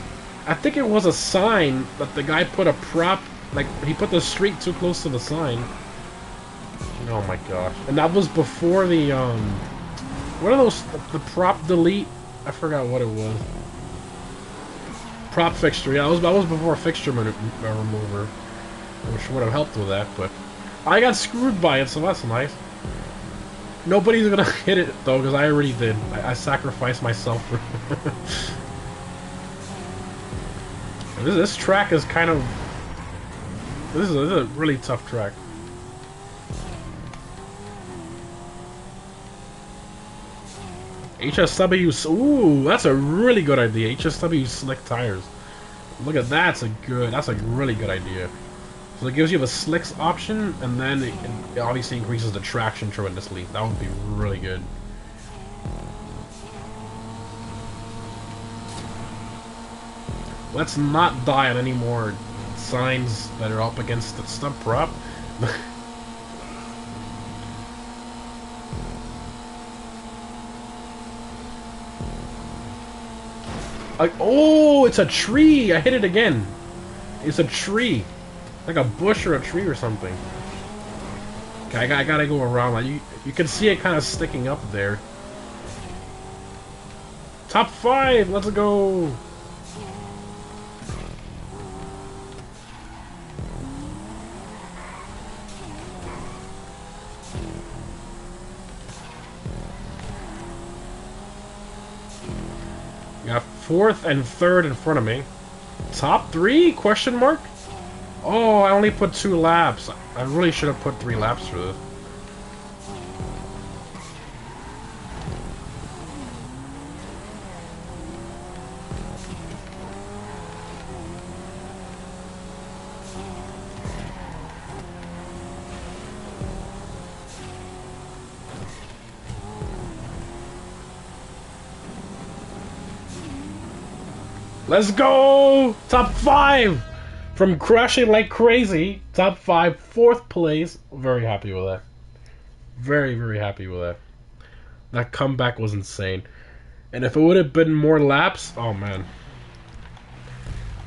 I think it was a sign that the guy put a prop... Like, he put the street too close to the sign. Oh my gosh. And that was before the, what are those... The prop delete? I forgot what it was. Prop fixture. Yeah, that was before fixture remover. Which would have helped with that, but... I got screwed by it, so that's nice. Nobody's gonna hit it, though, because I already did. I sacrificed myself for... this track is kind of... This is a really tough track. HSW... Ooh, that's a really good idea. HSW slick tires. Look at that. That's a really good idea. So it gives you the slicks option, and then it obviously increases the traction tremendously. That would be really good. Let's not die on any more signs that are up against the stump prop. Oh, it's a tree! I hit it again. It's a tree. Like a bush or a tree or something. Okay, I gotta go around. Like, you can see it kind of sticking up there. Top 5! Let's go! Got 4th and 3rd in front of me. Top 3? Question mark? Oh, I only put 2 laps. I really should have put 3 laps for this. Let's go! Top 5! From crashing like crazy, top 5, 4th place. Very happy with that. Very, very happy with that. That comeback was insane. And if it would have been more laps, oh man.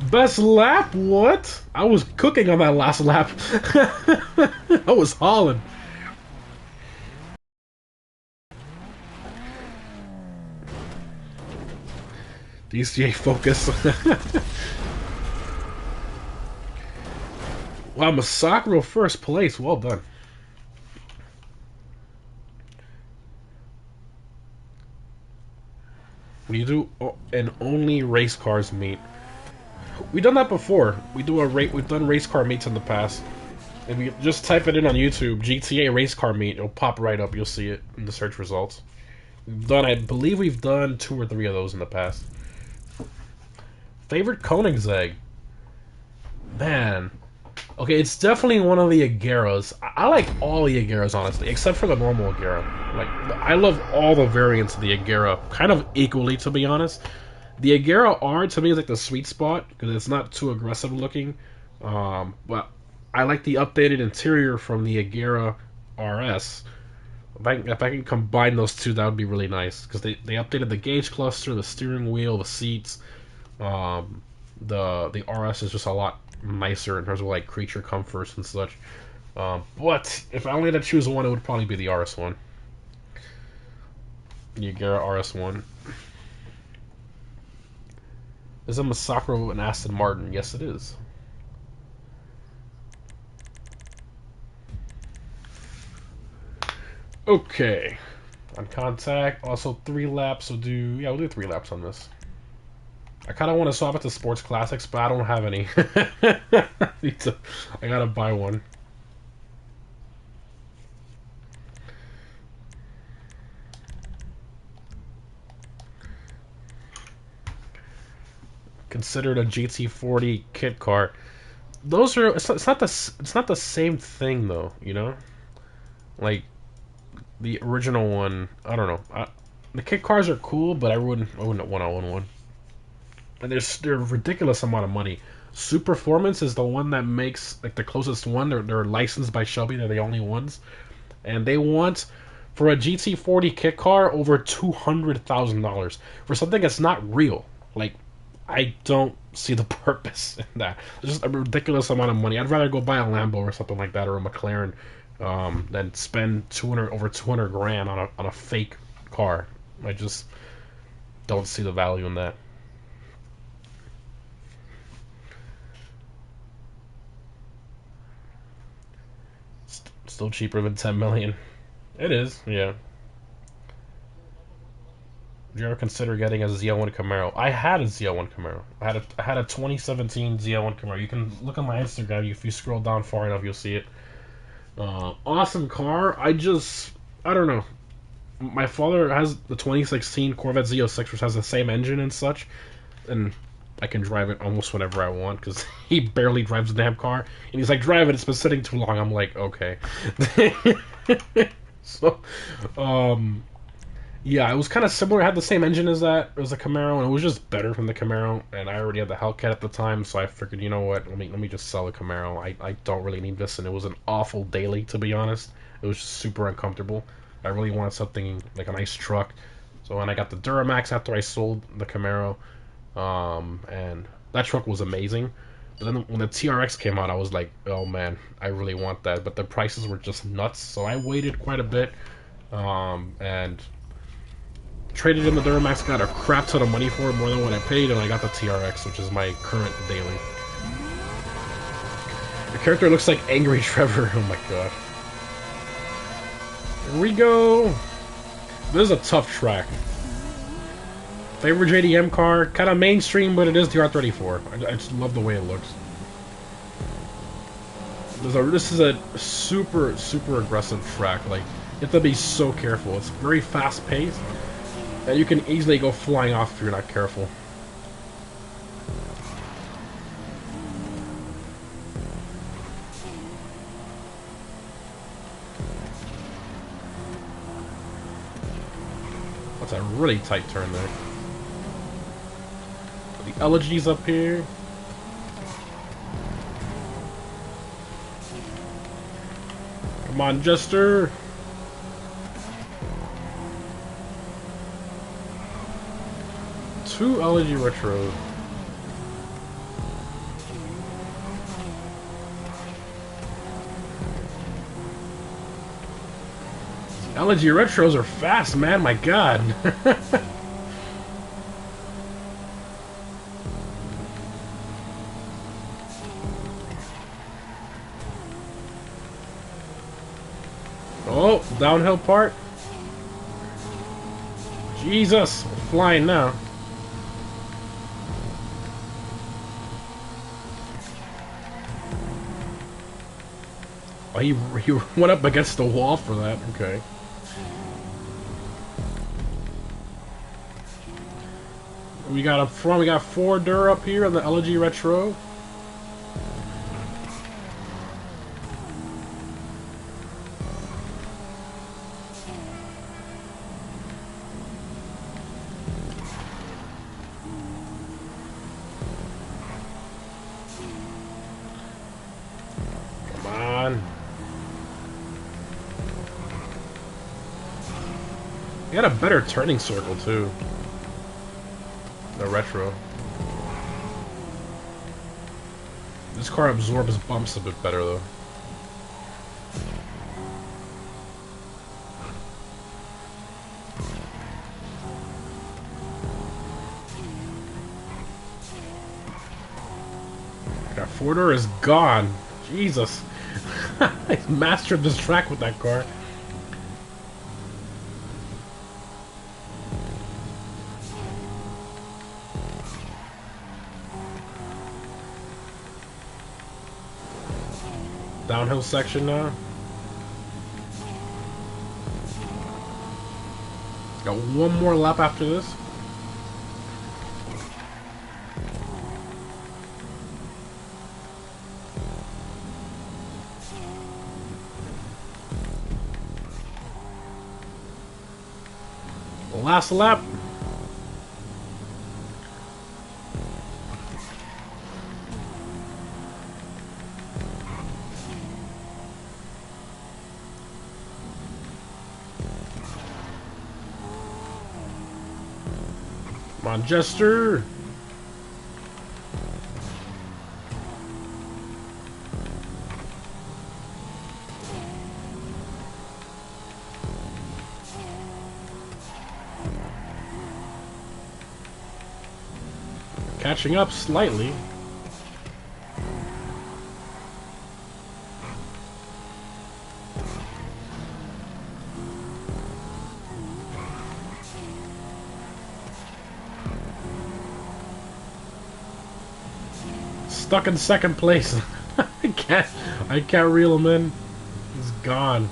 Best lap? What? I was cooking on that last lap. I was hauling. DCA focus. Wow, Masakro first place. Well done. We do an only race cars meet. We've done that before. We've done race car meets in the past. If you just type it in on YouTube, GTA race car meet, it'll pop right up. You'll see it in the search results. I believe we've done 2 or 3 of those in the past. Favorite Koenigsegg? Man. Okay, it's definitely one of the Agueras. I like all the Agueras, honestly, except for the normal Agera. Like, I love all the variants of the Agera, kind of equally, to be honest. The Agera R, to me, is like the sweet spot, because it's not too aggressive looking. But I like the updated interior from the Agera RS. If I can combine those two, that would be really nice, because they updated the gauge cluster, the steering wheel, the seats. The RS is just a lot nicer in terms of like creature comforts and such. But if I only had to choose one, it would probably be the RS1. The Agera RS1. Is a Masakro and Aston Martin? Yes, it is. Okay. On contact, also 3 laps. We'll do 3 laps on this. I kind of want to swap it to Sports Classics, but I don't have any. I gotta buy one. considered a GT40 kit car. Those are it's not the same thing though, you know. Like the original one, I don't know. The kit cars are cool, but I wouldn't want to own one. And they're a ridiculous amount of money. Superformance is the one that makes like the closest one. They're licensed by Shelby. They're the only ones, and they want for a GT40 kit car over $200,000 for something that's not real. Like I don't see the purpose in that. It's just a ridiculous amount of money. I'd rather go buy a Lambo or something like that or a McLaren than spend over 200 grand on a fake car. I just don't see the value in that. Still cheaper than 10 million. It is, yeah. Did you ever consider getting a ZL1 Camaro? I had a ZL1 Camaro. I had a 2017 ZL1 Camaro. You can look on my Instagram. If you scroll down far enough, you'll see it. Awesome car. I don't know. My father has the 2016 Corvette Z06, which has the same engine and such, and I can drive it almost whenever I want because he barely drives the damn car. And he's like, drive it, it's been sitting too long. I'm like, okay. So, yeah, it was kind of similar. It had the same engine as that. It was a Camaro, and it was just better than the Camaro. And I already had the Hellcat at the time, so I figured, you know what, let me just sell the Camaro. I don't really need this, and it was an awful daily, to be honest. It was just super uncomfortable. I really wanted something like a nice truck. So when I got the Duramax after I sold the Camaro, and that truck was amazing. But then when the TRX came out, I was like, oh man, I really want that. But the prices were just nuts, so I waited quite a bit, and traded in the Duramax, got a crap ton of money for it, more than what I paid, and I got the TRX, which is my current daily. The character looks like Angry Trevor. Oh my god. Here we go. This is a tough track. Favorite JDM car, kind of mainstream, but it is the R34. I just love the way it looks. This is a super aggressive track. Like, you have to be so careful. It's very fast paced, and you can easily go flying off if you're not careful. That's a really tight turn there. The elegies up here. Come on, Jester. Two elegy retro. Elegy retros are fast, man. My god. Oh, downhill part. Jesus, we're flying now. Oh, he went up against the wall for that. Okay. We got up front. We got 4 Dur up here on the LG Retro. Come on. You got a better turning circle too. The Retro. This car absorbs bumps a bit better though. That 4-door is gone. Jesus. I mastered this track with that car. Downhill section now. Got one more lap after this. Last lap. Come on, Jester. Catching up slightly. Stuck in second place. I can't reel him in. He's gone.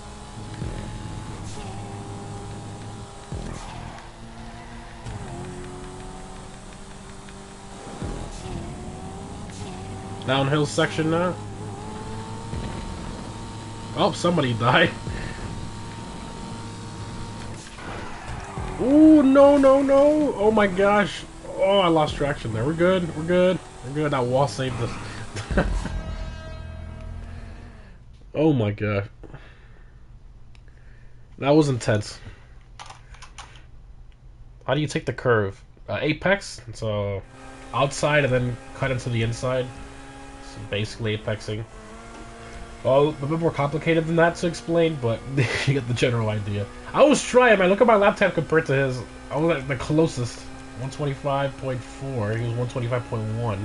Downhill section now. Oh, somebody died. Ooh, no, no, no. Oh my gosh. Oh, I lost traction there. We're good. We're good. We're good. That wall saved us. Oh my god. That was intense. How do you take the curve? Apex? So outside and then cut into the inside. So basically apexing. Well, a bit more complicated than that to explain, but you get the general idea. I was trying, man. Look at my laptop compared to his. I was at the closest. 125.4. He was 125.1.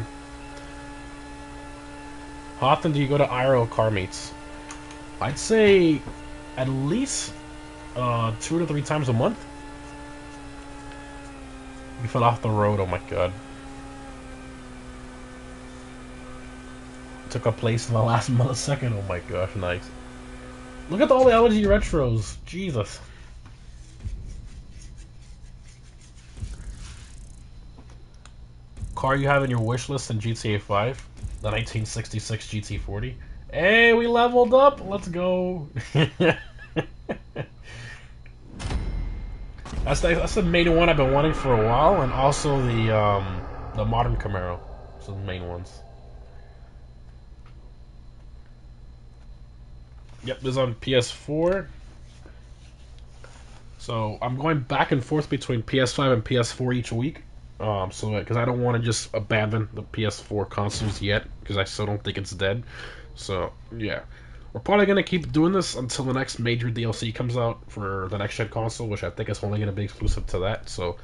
How often do you go to IRL car meets? I'd say at least 2 to 3 times a month. We fell off the road, oh my god. Took a place in the last millisecond, oh my gosh, nice. Look at all the LG retros, Jesus. Car you have in your wish list in GTA 5? The 1966 GT40. Hey, we leveled up, let's go. That's the main one I've been wanting for a while, and also the modern Camaro. So the main ones. Yep, this is on PS4. So I'm going back and forth between PS5 and PS4 each week. So because I don't want to just abandon the PS4 consoles yet, because I still don't think it's dead. So yeah, we're probably gonna keep doing this until the next major DLC comes out for the next gen console, which I think is only gonna be exclusive to that. So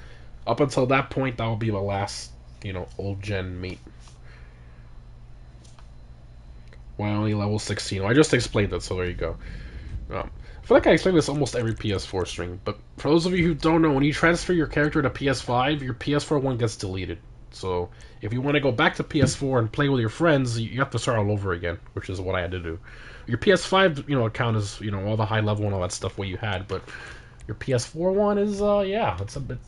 up until that point, that will be the last, old gen meet. Why only level 16? Well, I just explained it, so there you go. I feel like I explain this almost every PS4 stream, but for those of you who don't know, when you transfer your character to PS5, your PS4 one gets deleted. So if you want to go back to PS4 and play with your friends, you have to start all over again, which is what I had to do. Your PS5, account is, all the high level and all that stuff what you had, but your PS4 one is, yeah,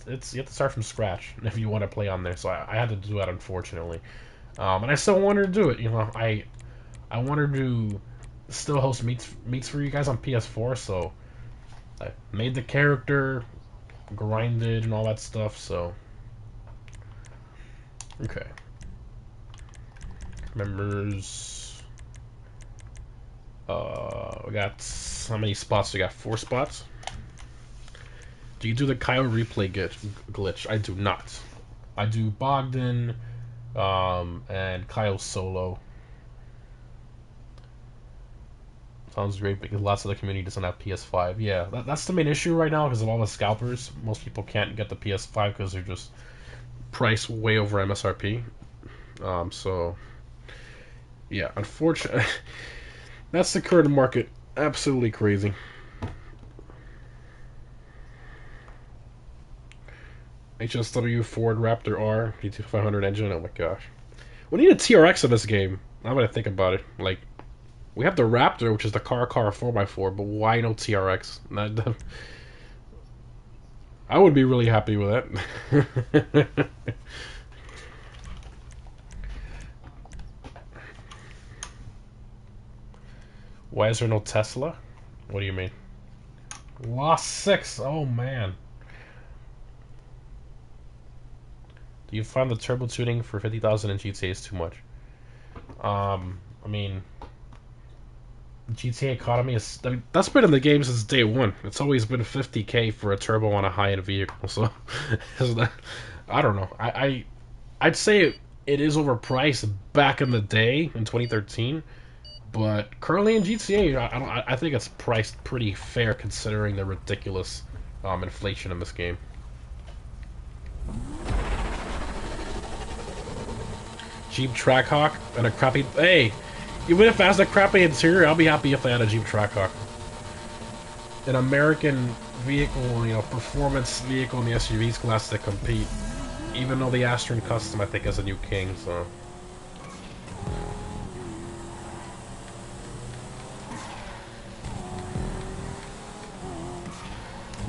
it's you have to start from scratch if you want to play on there. So I had to do that, unfortunately, and I still wanted to do it. I wanted to still host meets for you guys on PS4, so I made the character, grinded and all that stuff. So okay, members. We got how many spots? We got 4 spots. Do you do the Kyle replay glitch? I do not. I do Bogdan, and Kyle solo. Sounds great because lots of the community doesn't have PS5. Yeah, that's the main issue right now because of all the scalpers. Most people can't get the PS5 because they're just priced way over MSRP. So yeah, unfortunately, that's the current market. Absolutely crazy. HSW Ford Raptor R GT500 engine. Oh my gosh, we need a TRX in this game. Now that I think about it, like. We have the Raptor, which is the car 4x4, but why no TRX? I would be really happy with that. Why is there no Tesla? What do you mean? Lost 6. Oh man. Do you find the turbo tuning for 50,000 in GTA is too much? I mean, GTA Economy is... I mean, that's been in the game since day one. It's always been 50k for a turbo on a high-end vehicle, so... I don't know. I'd say it is overpriced back in the day, in 2013, but currently in GTA, I think it's priced pretty fair considering the ridiculous inflation in this game. Jeep Trackhawk and a crappy... Hey! Even if it has a crappy interior, I'll be happy if they had a Jeep Trackhawk. An American vehicle, you know, performance vehicle in the SUVs class to compete. Even though the Astron Custom, I think, is a new king, so...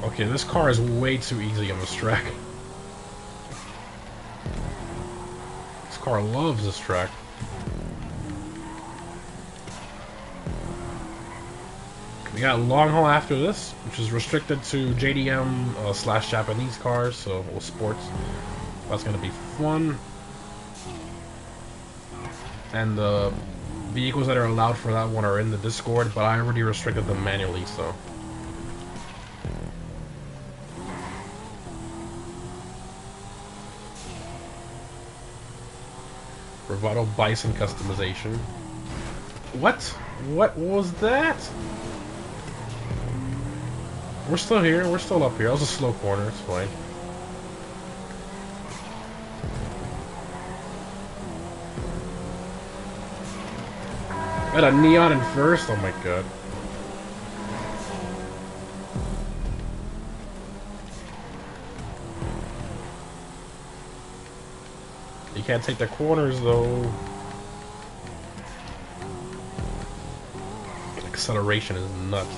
Okay, this car is way too easy on this track. This car loves this track. We got long haul after this, which is restricted to JDM slash Japanese cars, so well, sports. That's gonna be fun. And the vehicles that are allowed for that one are in the Discord, but I already restricted them manually, so. Bravado Bison customization. What? What was that? We're still here. We're still up here. That was a slow corner. It's fine. Got a neon in first. Oh my god. You can't take the corners though. Acceleration is nuts.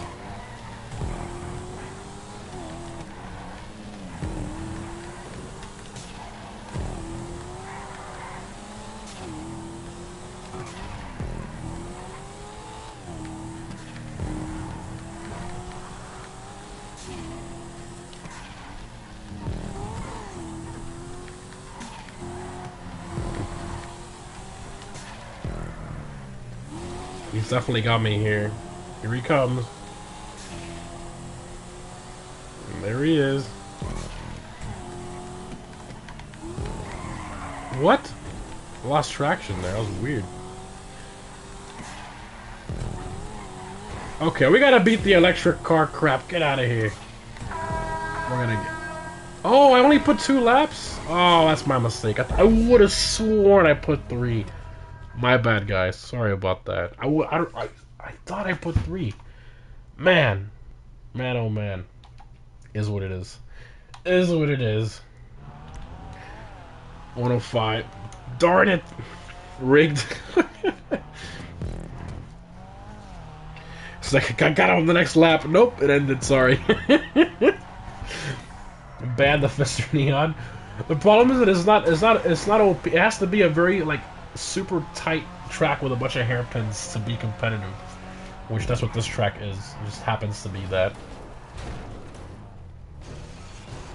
He's definitely got me here. Here he comes. And there he is. What? Lost traction there. That was weird. Okay, we gotta beat the electric car crap. Get out of here. We're gonna get... Oh, I only put 2 laps? Oh, that's my mistake. I would have sworn I put 3. My bad, guys. Sorry about that. I thought I put 3. Man. Man, oh man. Is what it is. Is what it is. 105. Darn it. Rigged. It's like, I got on the next lap. Nope, it ended. Sorry. Ban the Mr. Neon. The problem is that it's not OP. It has to be a very, like, super tight track with a bunch of hairpins to be competitive, which that's what this track is. It just happens to be that.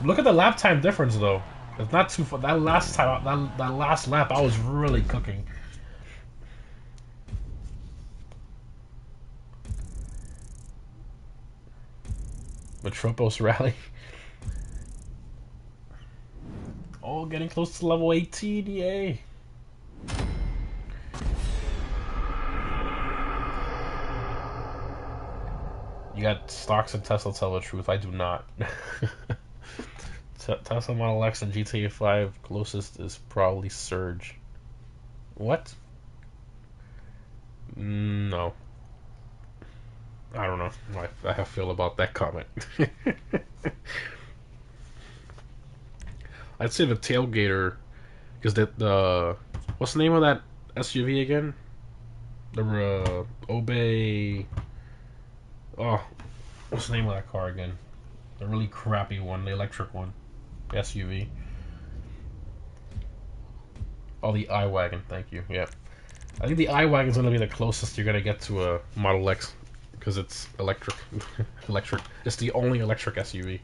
Look at the lap time difference though. It's not too far. That last time, that last lap, I was really cooking. Metropos Rally. Oh, getting close to level 18, yay! You got stocks and Tesla, tell the truth. I do not. Tesla Model X and GTA 5 closest is probably Surge. What? No. I don't know how I feel about that comment. I'd say the Tailgater, because the what's the name of that SUV again? The Obey. Oh, what's the name of that car again? The really crappy one, the electric one, the SUV. Oh, the iWagon. Thank you. Yeah, I think the iWagon is gonna be the closest you're gonna get to a Model X, because it's electric. Electric. It's the only electric SUV.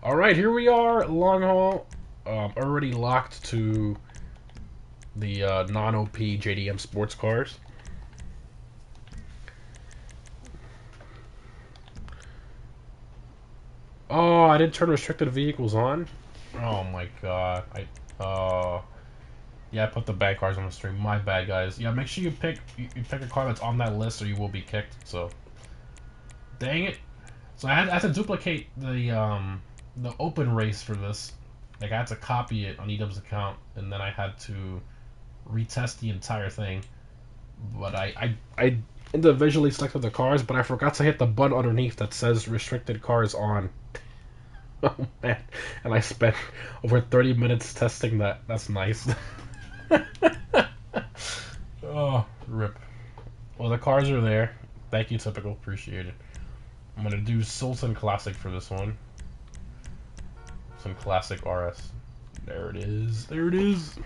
All right, here we are, long haul. already locked to the non-OP JDM sports cars. Oh, I didn't turn restricted vehicles on. Oh my god. Yeah, I put the bad cars on the stream. My bad, guys. Yeah, make sure you pick a car that's on that list, or you will be kicked. So, dang it. So I had to duplicate the open race for this. Like, I had to copy it on Edub's account, and then I had to retest the entire thing. But I individually selected the cars, but I forgot to hit the button underneath that says restricted cars on. Oh man, and I spent over 30 minutes testing that. That's nice. Oh, rip. Well, the cars are there. Thank you, Typical. Appreciate it. I'm gonna do Sultan Classic for this one. Some classic RS. There it is. There it is.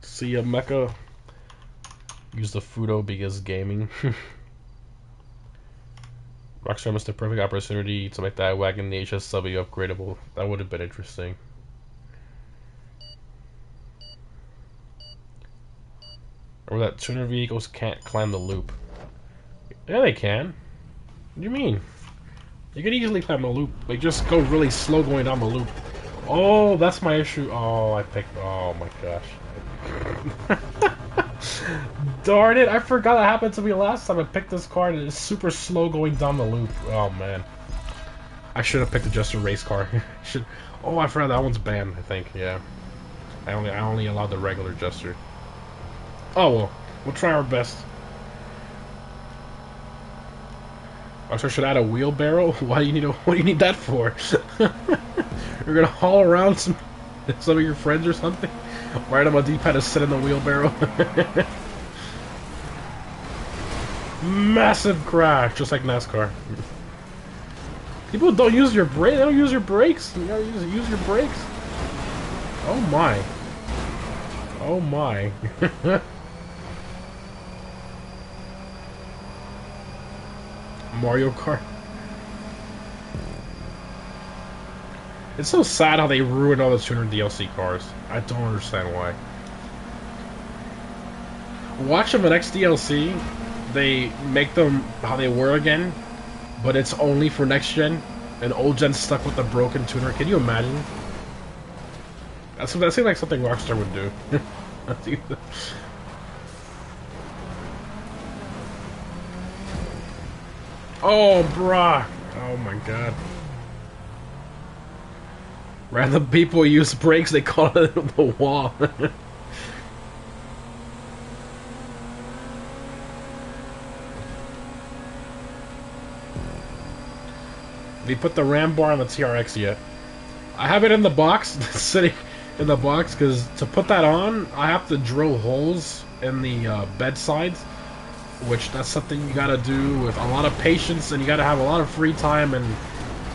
See ya, Mecca. Use the Fudo because gaming. Rockstar missed a perfect opportunity to make that wagon the HSW upgradable. That would have been interesting. Or that tuner vehicles can't climb the loop. Yeah, they can. What do you mean? You can easily climb the loop. They just go really slow going down the loop. Oh, that's my issue. Oh, I picked... Oh my gosh. Darn it, I forgot that happened to me last time I picked this car and it's super slow going down the loop. Oh man. I should have picked just a race car. Should. Oh, I forgot that one's banned, I think, yeah. I only allowed the regular Jester. Oh well, we'll try our best. Also, should I add a wheelbarrow? What do you need that for? You're gonna haul around some of your friends or something? Right on my D-pad to sit in the wheelbarrow. Massive crash, just like NASCAR. People don't use your brake. They don't use your brakes. You gotta use your brakes. Oh my. Oh my. Mario Kart. It's so sad how they ruined all the tuner DLC cars. I don't understand why. Watch them the next DLC. They make them how they were again, but it's only for next gen, and old gen stuck with the broken tuner. Can you imagine? That seems like something Rockstar would do. Oh, bruh. Oh my god. Random people use brakes, they call it the wall. We put the RAM bar on the TRX yet. I have it in the box, sitting in the box, because to put that on, I have to drill holes in the bed sides, which that's something you gotta do with a lot of patience, and you gotta have a lot of free time, and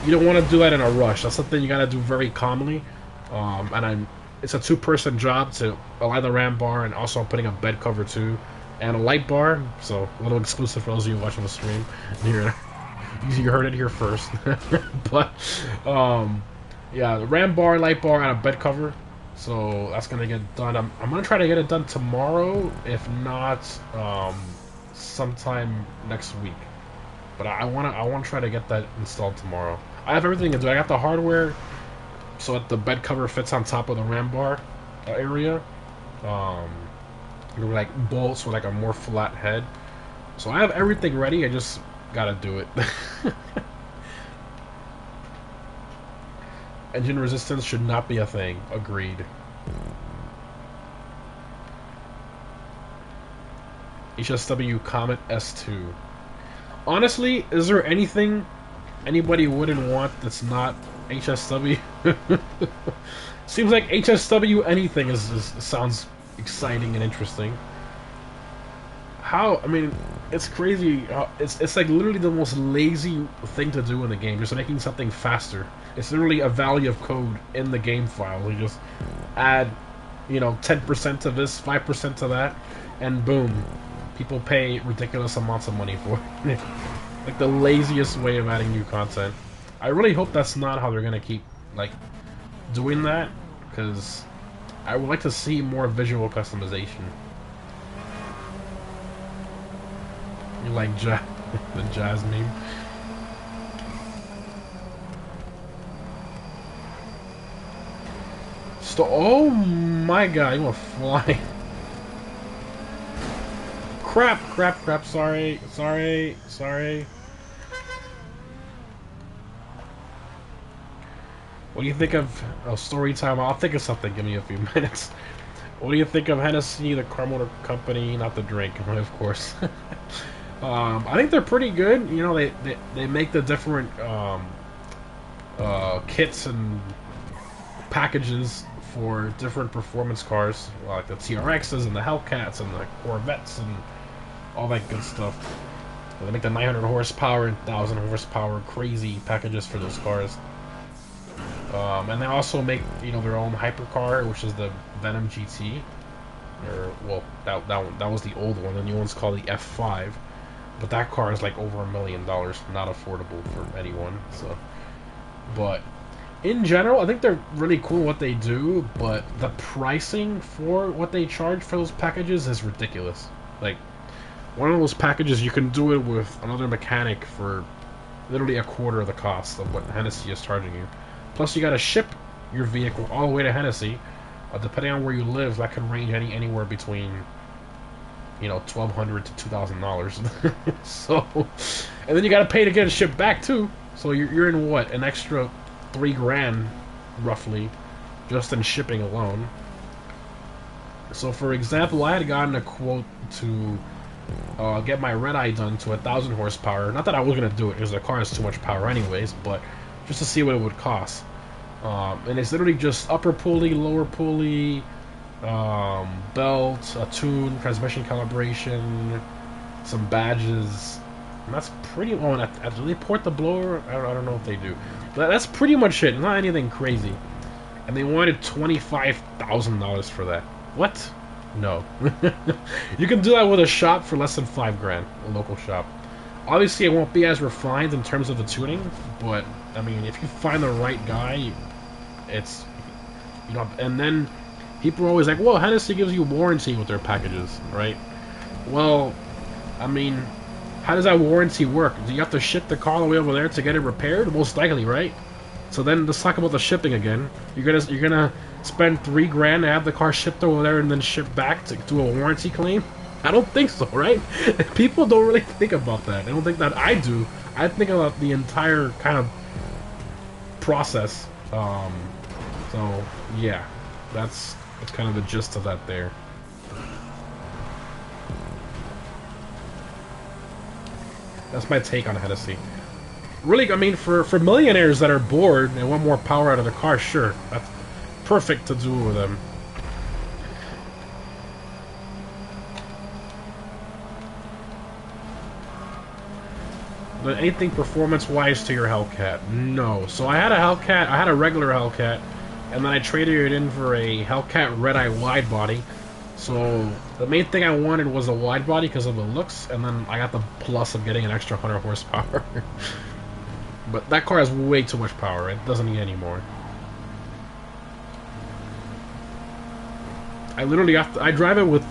you don't want to do that in a rush. That's something you gotta do very calmly. It's a two-person job to align the RAM bar, and also I'm putting a bed cover too, and a light bar. So a little exclusive for those of you watching the stream. You heard it here first. But yeah, the RAM bar, light bar, and a bed cover. So that's gonna get done. I'm gonna try to get it done tomorrow, if not sometime next week. But I wanna try to get that installed tomorrow. I have everything to do. I got the hardware, so that the bed cover fits on top of the RAM bar area. Like bolts with like a more flat head. So I have everything ready. I just gotta do it. Engine resistance should not be a thing. Agreed. HSW Comet S2. Honestly, is there anything anybody wouldn't want that's not HSW? Seems like HSW anything sounds exciting and interesting. How? I mean, it's crazy. It's like literally the most lazy thing to do in the game, just making something faster. It's literally a value of code in the game file. You just add, 10% to this, 5% to that, and boom, people pay ridiculous amounts of money for it. Like the laziest way of adding new content. I really hope that's not how they're gonna keep like doing that, because I would like to see more visual customization. You like the jazz meme? Oh my god, you wanna fly? Crap, crap, crap, sorry. What do you think of story time? I'll think of something, give me a few minutes. What do you think of Hennessy, the car motor company, not the drink, of course. I think they're pretty good. You know, they make the different kits and packages for different performance cars, like the TRXs and the Hellcats and the Corvettes and all that good stuff. They make the 900 horsepower and 1000 horsepower crazy packages for those cars. And they also make, you know, their own hypercar, which is the Venom GT. Or, well, that was the old one. The new one's called the F5. But that car is like over $1 million, not affordable for anyone. So, but in general, I think they're really cool what they do. But the pricing for what they charge for those packages is ridiculous. Like, one of those packages, you can do it with another mechanic for literally a quarter of the cost of what Hennessy is charging you. Plus, you got to ship your vehicle all the way to Hennessy. Depending on where you live, that can range anywhere between, you know, $1,200 to $2,000. So, and then you got to pay to get it shipped back too. So you're in what, an extra $3,000 roughly, just in shipping alone. So, for example, I had gotten a quote to get my red eye done to 1,000 horsepower. Not that I was gonna do it because the car has too much power anyways, but just to see what it would cost. And it's literally just upper pulley, lower pulley, belt, a tune, transmission calibration, some badges. And that's pretty. Oh, and do they port the blower? I don't know if they do. But that's pretty much it. Not anything crazy. And they wanted $25,000 for that. What? No. You can do that with a shop for less than $5,000, a local shop. Obviously, it won't be as refined in terms of the tuning, but I mean, if you find the right guy, it's, you know. And then people are always like, "Well, Hennessy gives you warranty with their packages, right?" Well, I mean, how does that warranty work? Do you have to ship the car all the way over there to get it repaired? Most likely, right? So then let's talk about the shipping again. You're gonna spend $3,000 to have the car shipped over there and then shipped back to do a warranty claim? I don't think so, right? People don't really think about that. I don't think that I do. I think about the entire kind of process. So yeah, that's kind of the gist of that there. That's my take on Hennessy. Really, I mean, for millionaires that are bored and want more power out of their car, sure, that's perfect to do with them. But anything performance-wise to your Hellcat? No. So I had a Hellcat, I had a regular Hellcat, and then I traded it in for a Hellcat Red-Eye wide body. So the main thing I wanted was a wide body because of the looks, and then I got the plus of getting an extra 100 horsepower. But that car has way too much power. It doesn't need any more. I literally have to, I drive it with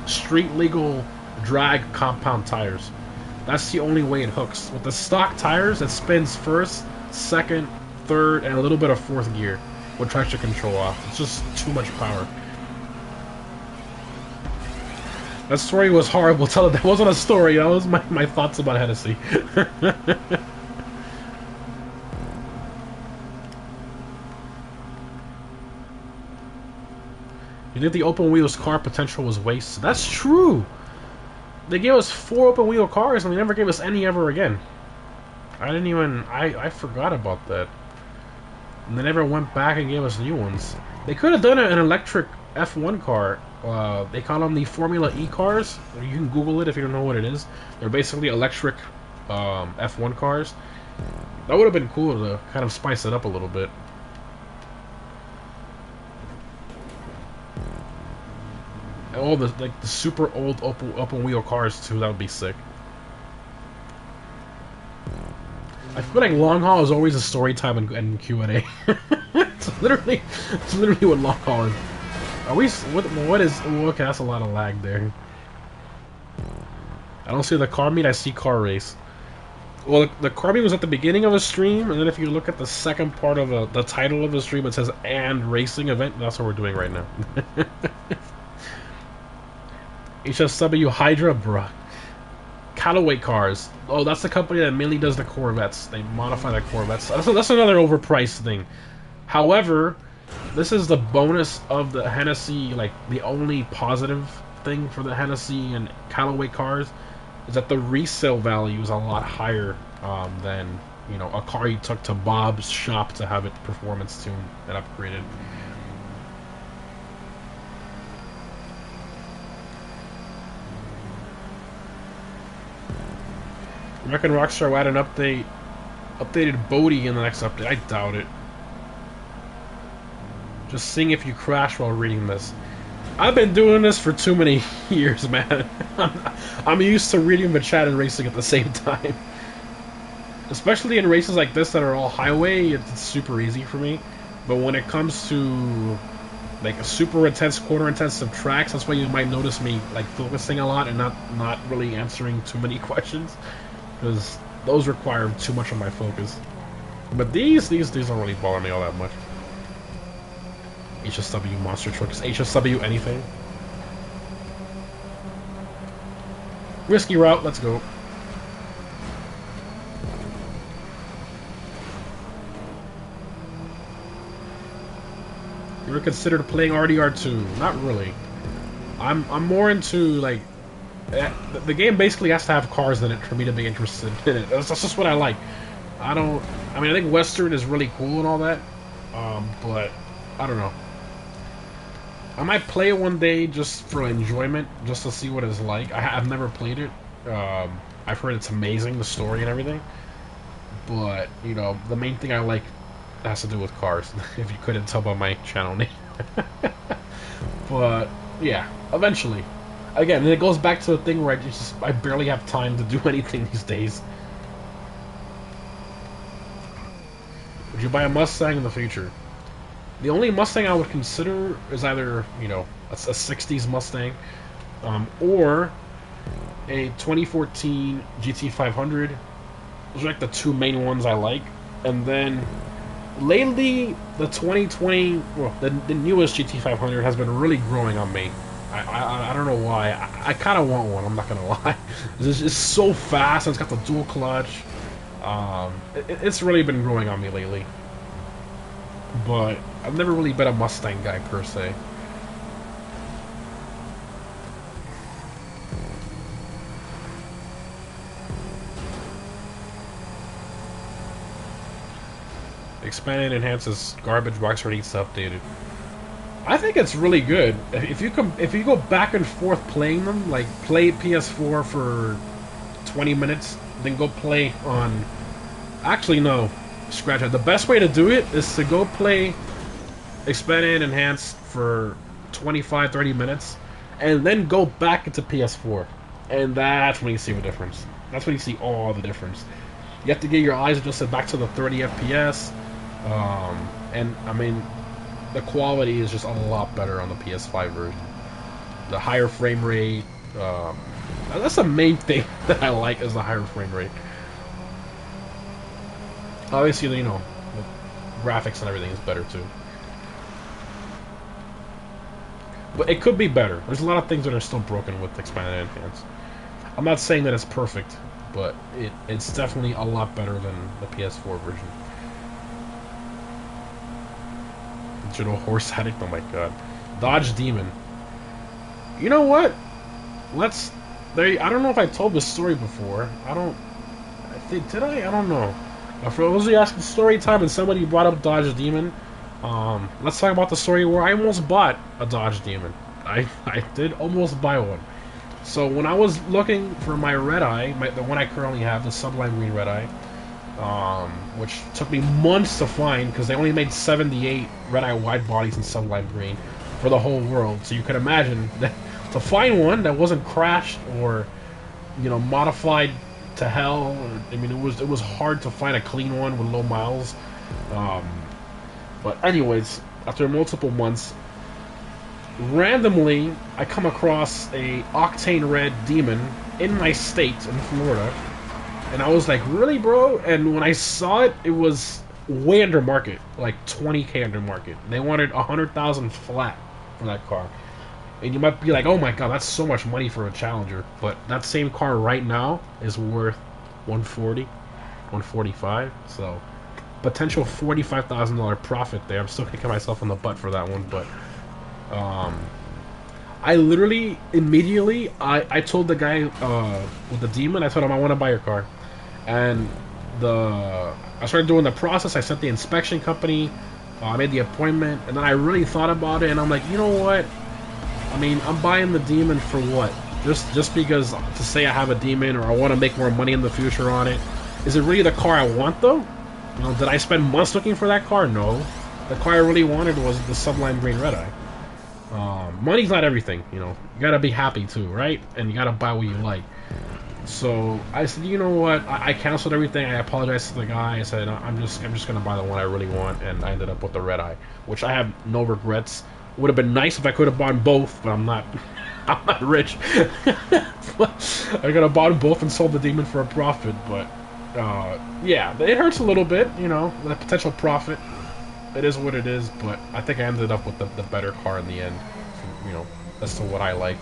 street legal drag compound tires. That's the only way it hooks. With the stock tires, it spins first, second, third, and a little bit of fourth gear with traction control off. It's just too much power. That story was horrible. Tell it that wasn't a story. That was my thoughts about Hennessy. You think the open wheels car potential was wasted? That's true. They gave us 4 open wheel cars and they never gave us any ever again. I didn't even... I forgot about that. And they never went back and gave us new ones. They could have done an electric F1 car. They call them the Formula E cars. You can Google it if you don't know what it is. They're basically electric F1 cars. That would have been cool to kind of spice it up a little bit. all the like the super old open wheel cars too. That would be sick. I feel like long haul is always a story time and Q&A. it's literally what long haul is. Are we? What is? Okay, that's a lot of lag there. I don't see the car meet. I see car race. Well, the car meet was at the beginning of a stream, and then if you look at the second part of the title of the stream, it says "and racing event." That's what we're doing right now. HSW Hydra, bruh. Callaway Cars. Oh, that's the company that mainly does the Corvettes. They modify the Corvettes. That's another overpriced thing. However, this is the bonus of the Hennessy, like the only positive thing for the Hennessy and Callaway cars is that the resale value is a lot higher than, you know, a car you took to Bob's shop to have it performance tuned and upgraded. I reckon Rockstar will add an updated Bodhi in the next update. I doubt it. Just seeing if you crash while reading this. I've been doing this for too many years, man. I'm used to reading the chat and racing at the same time. Especially in races like this that are all highway, it's super easy for me. But when it comes to like a super intense, quarter intensive tracks, that's why you might notice me like focusing a lot and not really answering too many questions. Because those require too much of my focus. But these don't really bother me all that much. HSW monster trucks. HSW anything. Risky route, let's go. You ever considered playing RDR2? Not really. I'm more into like the game basically has to have cars in it for me to be interested in it. That's just what I like. I mean, I think Western is really cool and all that, but I don't know. I might play it one day just for enjoyment, just to see what it's like. I've never played it. I've heard it's amazing, the story and everything. But, you know, the main thing I like has to do with cars, if you couldn't tell by my channel name. But, yeah, eventually. Again, it goes back to the thing where I barely have time to do anything these days. Would you buy a Mustang in the future? The only Mustang I would consider is either, you know, a 60s Mustang, or a 2014 GT500. Those are like the two main ones I like. And then, lately, the 2020, well, the newest GT500 has been really growing on me. I don't know why. I kind of want one, I'm not going to lie. It's so fast, and it's got the dual clutch. It's really been growing on me lately. But I've never really been a Mustang guy, per se. Expanded enhances garbage box needs to update it. I think it's really good. If you go back and forth playing them, like play PS4 for 20 minutes, then go play on... Actually, no. Scratch that. The best way to do it is to go play Expanded and Enhanced for 25-30 minutes, and then go back into PS4. And that's when you see the difference. That's when you see all the difference. You have to get your eyes adjusted back to the 30 FPS. And, I mean, the quality is just a lot better on the PS5 version. The higher frame rate. That's the main thing that I like, is the higher frame rate. Obviously, you know, the graphics and everything is better too. But it could be better. There's a lot of things that are still broken with Expanded and Enhanced. I'm not saying that it's perfect, but it's definitely a lot better than the PS4 version. Digital horse addict, oh my god. Dodge Demon. You know what? I don't know if I told this story before. Did I? I don't know. For those of you asking story time and somebody brought up Dodge Demon, let's talk about the story where I almost bought a Dodge Demon. I did almost buy one. So when I was looking for my red eye, the one I currently have, the Sublime Green red eye, which took me months to find because they only made 78 red eye wide bodies in Sublime Green for the whole world. So you can imagine that to find one that wasn't crashed or, you know, modified to hell. I mean, it was hard to find a clean one with low miles. But anyways, after multiple months, randomly I come across a octane red demon in my state in Florida, and I was like, really, bro? And when I saw it, it was way under market, like 20K under market. They wanted 100,000 flat for that car. And you might be like, oh my god, that's so much money for a Challenger. But that same car right now is worth 140, 145. So potential $45,000 profit there. I'm still kicking myself in the butt for that one, but I literally immediately I told the guy with the demon, I told him I want to buy your car, and I started doing the process. I sent the inspection company, I made the appointment, and then I really thought about it, and I'm like, you know what? I mean, I'm buying the demon for what? Just because to say I have a demon or I want to make more money in the future on it? Is it really the car I want though? You know, did I spend months looking for that car? No. The car I really wanted was the Sublime Green Red Eye. Money's not everything, you know. You gotta be happy too, right? And you gotta buy what you like. So I said, you know what? I canceled everything. I apologized to the guy. I said, I'm just gonna buy the one I really want, and I ended up with the Red Eye, which I have no regrets. Would have been nice if I could have bought both, but I'm not. I'm not rich. I could have bought both and sold the demon for a profit, but yeah, it hurts a little bit, you know, the potential profit. It is what it is, but I think I ended up with the better car in the end, you know, as to what I like.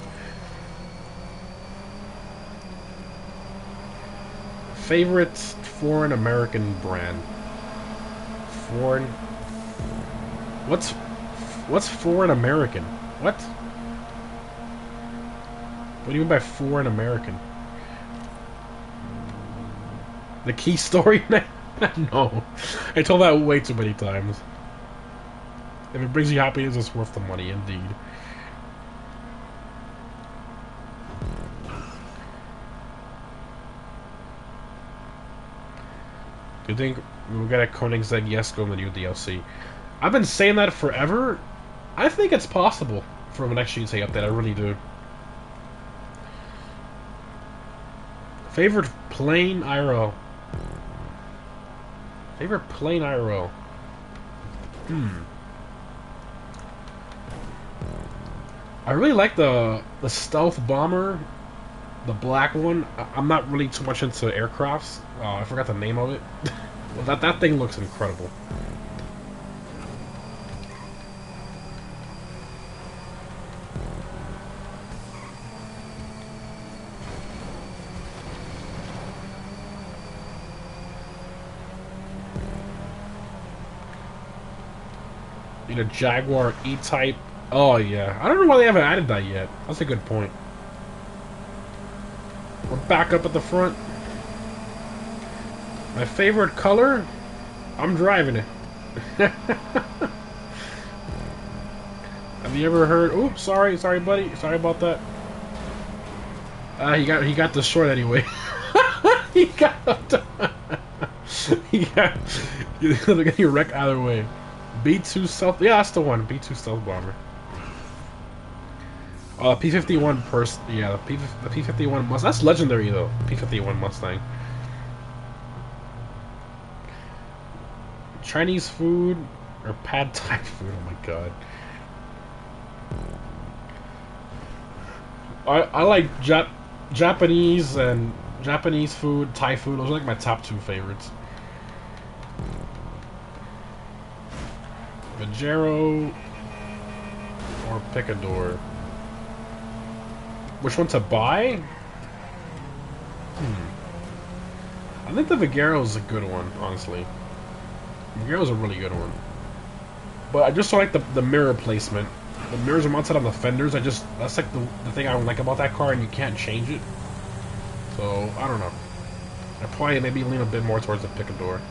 Favorite foreign American brand? Foreign... What's foreign American? What? What do you mean by foreign American? The Key Story? No. I told that way too many times. If it brings you happiness, it's worth the money, indeed. Do you think we'll get a Koenigsegg Jesko in the new DLC? I've been saying that forever. I think it's possible for the next GTA update, I really do. Favorite plain IRL? Favorite plain IRL? I really like the stealth bomber, the black one. I'm not really too much into aircrafts. I forgot the name of it. Well, that thing looks incredible. You know, Jaguar E-Type. Oh, yeah. I don't know why they haven't added that yet. That's a good point. We're back up at the front. My favorite color? I'm driving it. Have you ever heard... Oops, sorry, buddy. Sorry about that. He got the short anyway. he got... They're getting wrecked either way. B2 stealth, yeah, that's the one. B2 stealth bomber. P51 yeah, the P51 Mustang. That's legendary though. P51 Mustang. Chinese food or pad Thai food? Oh my god. I like Japanese and Japanese food, Thai food. Those are like my top two favorites. Vajero or Picador? Which one to buy? I think the Vajero is a good one, honestly. Vajero is a really good one. But I just don't like the mirror placement. The mirrors are mounted on the fenders. That's like the thing I don't like about that car, and you can't change it. So, I don't know. I probably maybe lean a bit more towards the Picador.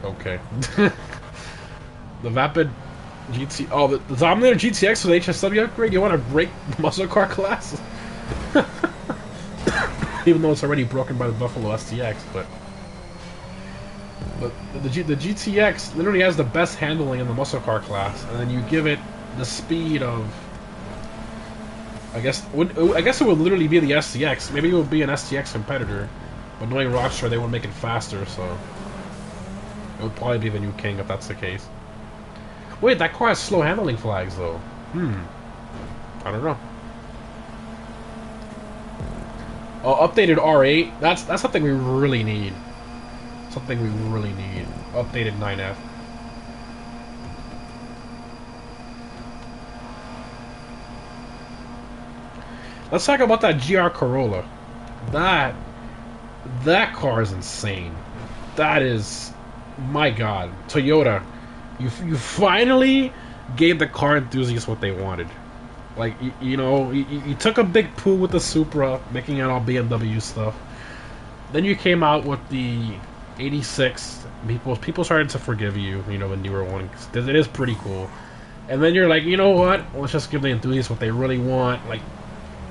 Okay. The Vapid GT. Oh, the Dominator GTX with HSW upgrade? You want to break the muscle car class? Even though it's already broken by the Buffalo STX, but The GTX literally has the best handling in the muscle car class, and then you give it the speed of. I guess it would literally be the SCX. Maybe it would be an STX competitor, but knowing Rockstar, they would make it faster, so it would probably be the new king if that's the case. Wait, that car has slow handling flags though. I don't know. Oh, updated R8. That's something we really need. Something we really need. Updated 9F. Let's talk about that GR Corolla. That car is insane. That is, my God, Toyota. You finally gave the car enthusiasts what they wanted. Like, you took a big poo with the Supra, making it all BMW stuff. Then you came out with the 86. People started to forgive you, the newer one. It is pretty cool. And then you're like, you know what? Let's just give the enthusiasts what they really want. Like,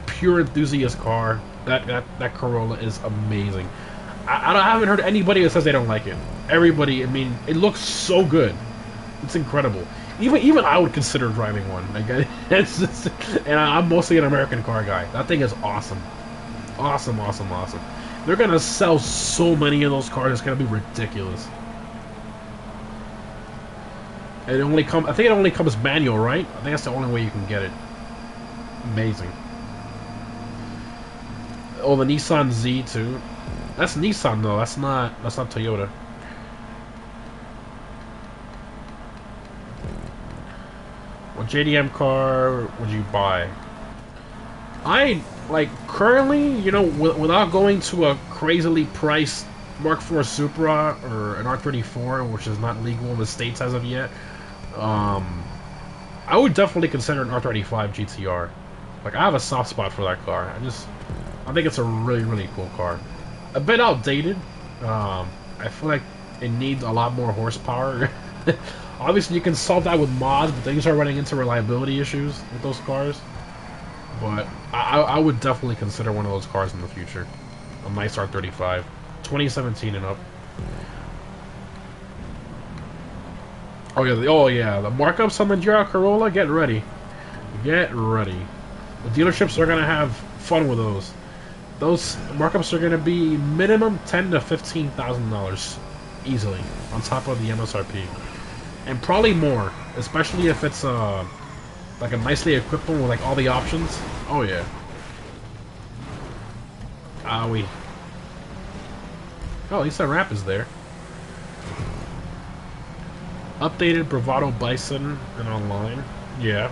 pure enthusiast car. That Corolla is amazing. I haven't heard anybody that says they don't like it. Everybody, I mean, it looks so good. It's incredible. Even I would consider driving one. Like, it's just, and I'm mostly an American car guy. That thing is awesome. Awesome. They're gonna sell so many of those cars. It's gonna be ridiculous. I think it only comes manual, right? I think that's the only way you can get it. Amazing. Oh, the Nissan Z too. That's Nissan though. That's not Toyota. What JDM car would you buy? Currently, without going to a crazily priced Mark IV Supra or an R34, which is not legal in the States as of yet, I would definitely consider an R35 GTR. Like, I have a soft spot for that car. I think it's a really, really cool car. A bit outdated. I feel like it needs a lot more horsepower. Obviously, you can solve that with mods, but then you start running into reliability issues with those cars. But I would definitely consider one of those cars in the future. A nice R35. 2017 and up. Oh yeah, the markups on the GR Corolla, get ready. Get ready. The dealerships are going to have fun with those. Those markups are going to be minimum $10,000 to $15,000 easily on top of the MSRP. And probably more, especially if it's like a nicely equipped one with like all the options. Oh yeah. Oh, at least that ramp is there. Updated Bravado Bison and online. Yeah.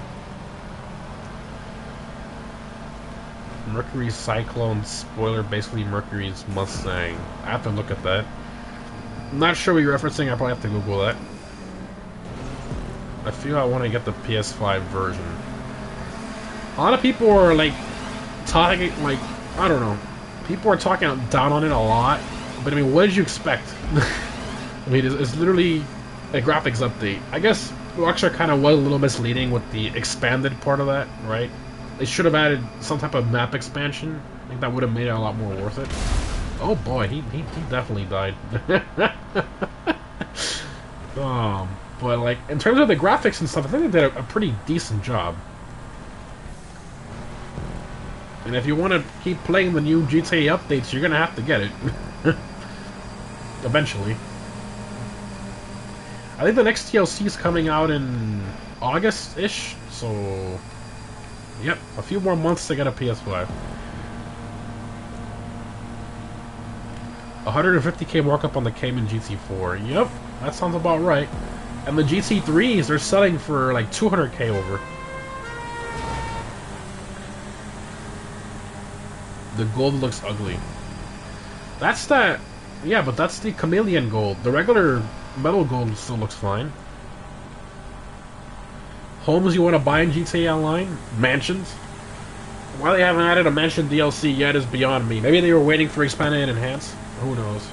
Mercury Cyclone spoiler, basically Mercury's Mustang. I have to look at that. I'm not sure what you're referencing. I probably have to Google that. I feel I want to get the PS5 version. A lot of people are talking, I don't know. People are talking down on it a lot. But I mean, what did you expect? I mean, it's literally a graphics update. I guess Rockstar kind of was a little misleading with the expanded part of that, right? They should have added some type of map expansion. I think that would have made it a lot more worth it. Oh boy, he definitely died. But in terms of the graphics and stuff, I think they did a pretty decent job. And if you want to keep playing the new GTA updates, you're gonna have to get it. Eventually. I think the next TLC is coming out in August-ish, so... Yep, a few more months to get a PS5. 150k markup on the Cayman GT4. Yep, that sounds about right. And the GT3s, they're selling for like 200k over. The gold looks ugly. That's that... Yeah, but that's the chameleon gold. The regular metal gold still looks fine. Homes you want to buy in GTA Online? Mansions? Why they haven't added a mansion DLC yet is beyond me. Maybe they were waiting for Expanded and Enhanced. Who knows?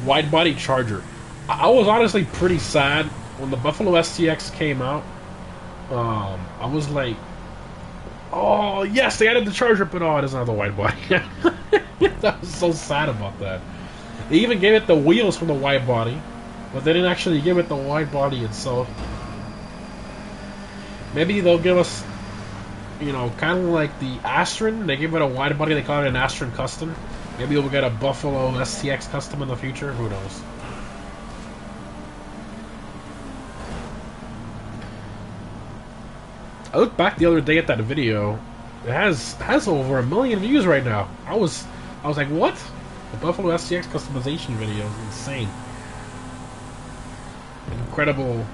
Wide body Charger. I was honestly pretty sad when the Buffalo STX came out. I was like, oh yes, they added the Charger, but oh, it doesn't have the wide body. That was so sad about that. They even gave it the wheels from the wide body, but they didn't actually give it the wide body itself. Maybe they'll give us, you know, kind of like the Astron. They give it a wide body, they call it an Astron Custom. Maybe we'll get a Buffalo STX Custom in the future, who knows. I looked back the other day at that video. It has over 1 million views right now. I was like, what? The Buffalo STX customization video is insane. Incredible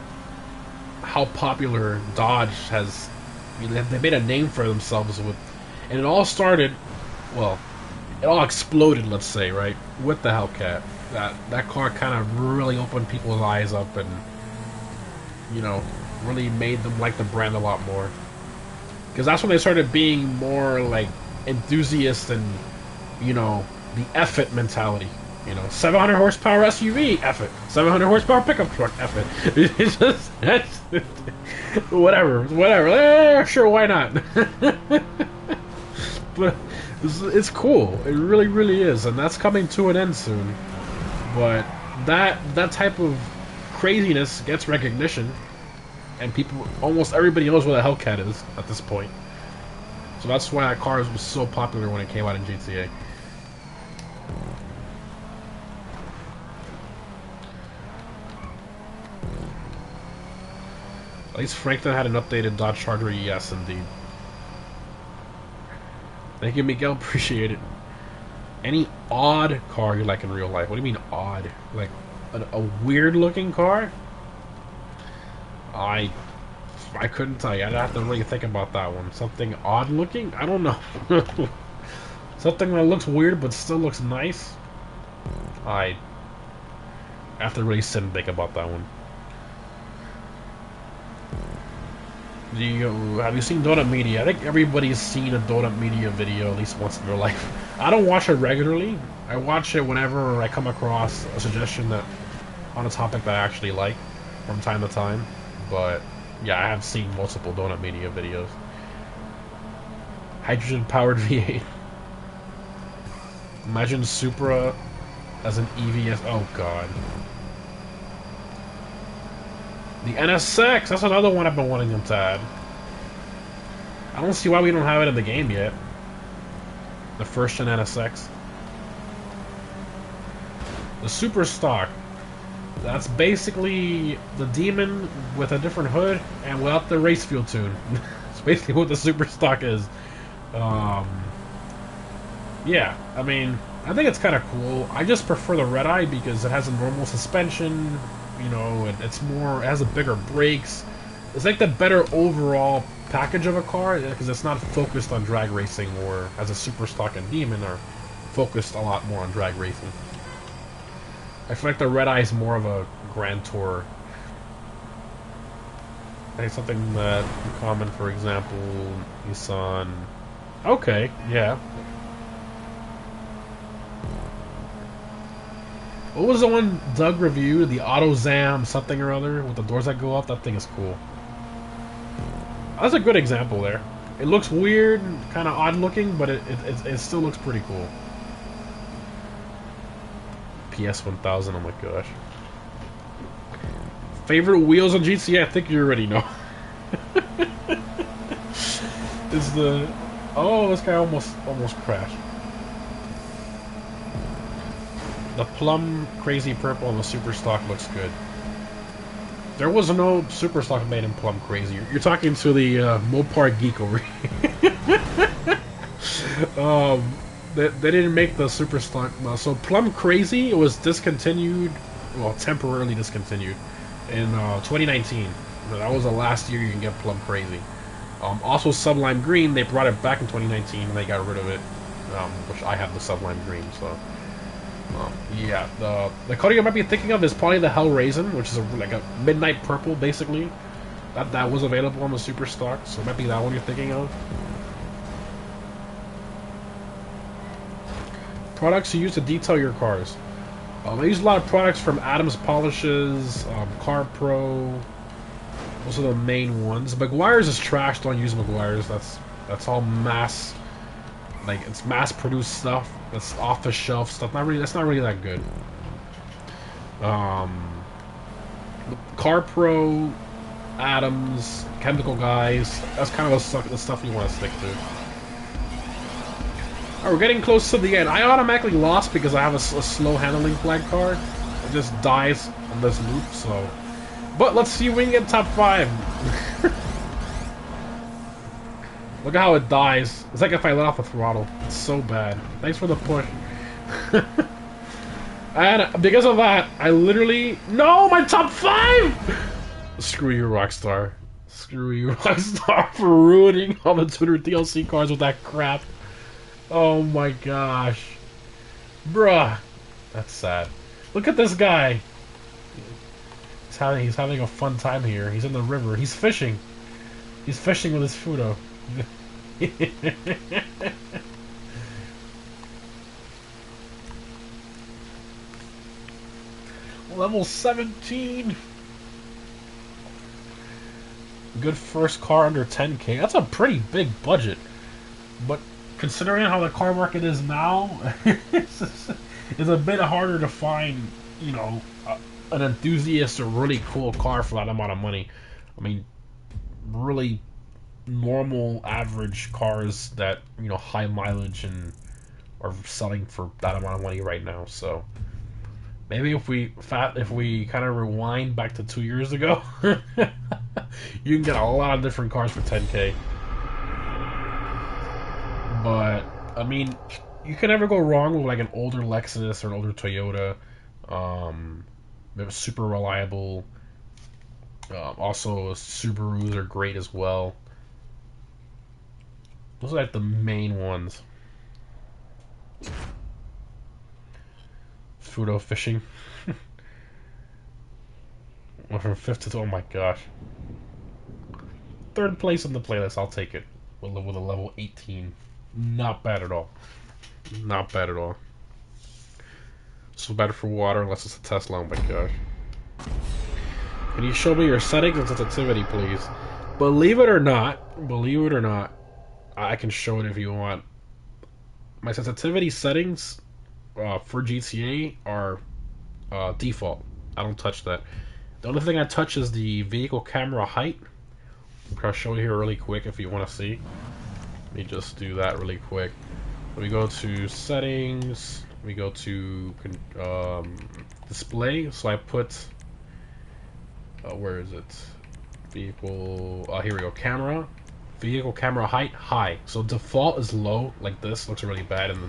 how popular Dodge has. They made a name for themselves with, and it all started, well, it all exploded, let's say, right, with the Hellcat. That car kind of really opened people's eyes up, and you know, really made them like the brand a lot more. Because that's when they started being more like enthusiasts and, you know, the F it mentality. You know, 700 horsepower SUV, F it. 700 horsepower pickup truck, F it. It's just, whatever. Sure, why not? But it's cool. It really, really is, and that's coming to an end soon. But that type of craziness gets recognition, and people, almost everybody knows what a Hellcat is at this point. So that's why that car was so popular when it came out in GTA. At least Franklin had an updated Dodge Charger. Yes, indeed. Thank you, Miguel. Appreciate it. Any odd car you like in real life? What do you mean odd? Like a weird-looking car? I couldn't tell you. I'd have to really think about that one. Something odd-looking? I don't know. Something that looks weird but still looks nice? I have to really sit and think about that one. Have you seen Donut Media? I think everybody's seen a Donut Media video at least once in their life. I don't watch it regularly. I watch it whenever I come across a suggestion that on a topic that I actually like from time to time. But yeah, I have seen multiple Donut Media videos. Hydrogen-powered V8. Imagine Supra as an EVS. Oh god. The NSX, that's another one I've been wanting them to add. I don't see why we don't have it in the game yet. The first gen NSX. The Super Stock. That's basically the Demon with a different hood and without the race fuel tune. It's basically what the Super Stock is. Yeah, I mean, I think it's kind of cool. I just prefer the Red Eye because it has a normal suspension. You know, it's more, it has a bigger brakes. It's like the better overall package of a car because it's not focused on drag racing, or as a Super Stock and Demon are focused a lot more on drag racing. I feel like the Red Eye is more of a Grand Tour. Like something that common, for example, Nissan. Okay, yeah. What was the one Doug reviewed? The AutoZam something or other with the doors that go up? That thing is cool. That's a good example there. It looks weird, kind of odd looking, but it still looks pretty cool. PS1000, oh my gosh. Favorite wheels on GTA? I think you already know. Is the... Oh, this guy almost crashed. The plum crazy purple on the Super Stock looks good. There was no Super Stock made in plum crazy. You're talking to the Mopar geek over here. They didn't make the Super Stock. So plum crazy, it was discontinued, well, temporarily discontinued in 2019. That was the last year you can get plum crazy. Also Sublime Green, they brought it back in 2019 and they got rid of it, which I have the Sublime Green, so. Yeah, the color you might be thinking of is probably the Hell Raisin, which is like a midnight purple, basically. That was available on the Super Stock, so it might be that one you're thinking of. Products you use to detail your cars. I use a lot of products from Adams Polishes, Car Pro. Those are the main ones. Meguiar's is trash. Don't use Meguiar's. That's all mass Like, it's mass-produced stuff. That's off-the-shelf stuff. That's not really that good. Car Pro, Atoms, Chemical Guys. That's kind of the stuff you want to stick to. Alright, we're getting close to the end. I automatically lost because I have a slow handling flag car. It just dies on this loop, so... But let's see if we can get top 5. Look at how it dies. It's like if I let off the throttle. It's so bad. Thanks for the push. And because of that, I literally... No! My top 5! Screw you, Rockstar. Screw you, Rockstar, for ruining all the Twitter DLC cars with that crap. Oh my gosh. Bruh. That's sad. Look at this guy. He's having a fun time here. He's in the river. He's fishing. He's fishing with his Fudo. Level 17. Good first car under 10K. That's a pretty big budget. But considering how the car market is now, it's a bit harder to find, you know, an enthusiast or really cool car for that amount of money. I mean, really normal, average cars that, you know, high mileage and are selling for that amount of money right now. So maybe if we kind of rewind back to 2 years ago, you can get a lot of different cars for 10K. But I mean, you can never go wrong with like an older Lexus or an older Toyota. They're super reliable. Also, Subarus are great as well. Those are like the main ones. Fudo fishing. Went from 5th to... Oh my gosh. 3rd place on the playlist, I'll take it. With a level 18. Not bad at all. Not bad at all. So bad for water unless it's a Tesla. Oh my gosh. Can you show me your settings and sensitivity, please? Believe it or not, I can show it if you want. My sensitivity settings for GTA are default. I don't touch that. The only thing I touch is the vehicle camera height. I'll show you here really quick if you want to see. Let me just do that really quick. We go to settings. We go to display. So I put where is it? Vehicle. Here we go. Camera. Vehicle camera height high. So default is low, like this. Looks really bad, and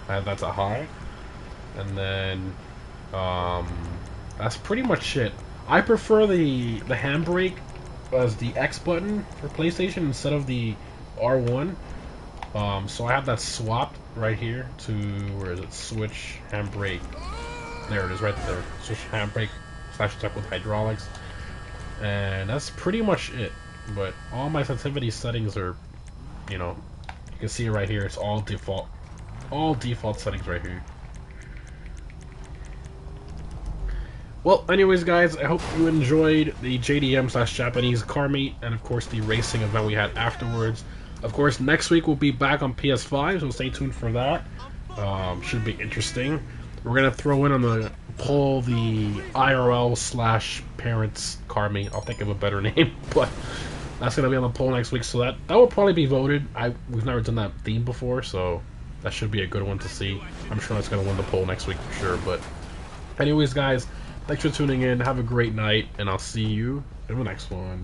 then that's a high. And then that's pretty much it. I prefer the handbrake as the X button for PlayStation instead of the R1. So I have that swapped right here to, where is it? Switch handbrake. There it is, right there. Switch handbrake / check with hydraulics. And that's pretty much it. But all my sensitivity settings are, you know, you can see it right here. It's all default. All default settings right here. Well, anyways, guys, I hope you enjoyed the JDM / Japanese car meet, and of course the racing event we had afterwards. Of course, next week we'll be back on PS5, so stay tuned for that. Should be interesting. We're gonna throw in on the poll the IRL / parents car meet. I'll think of a better name, but that's gonna be on the poll next week. So that will probably be voted. We've never done that theme before, so that should be a good one to see. I'm sure that's gonna win the poll next week for sure. But anyways, guys, thanks for tuning in. Have a great night, and I'll see you in the next one.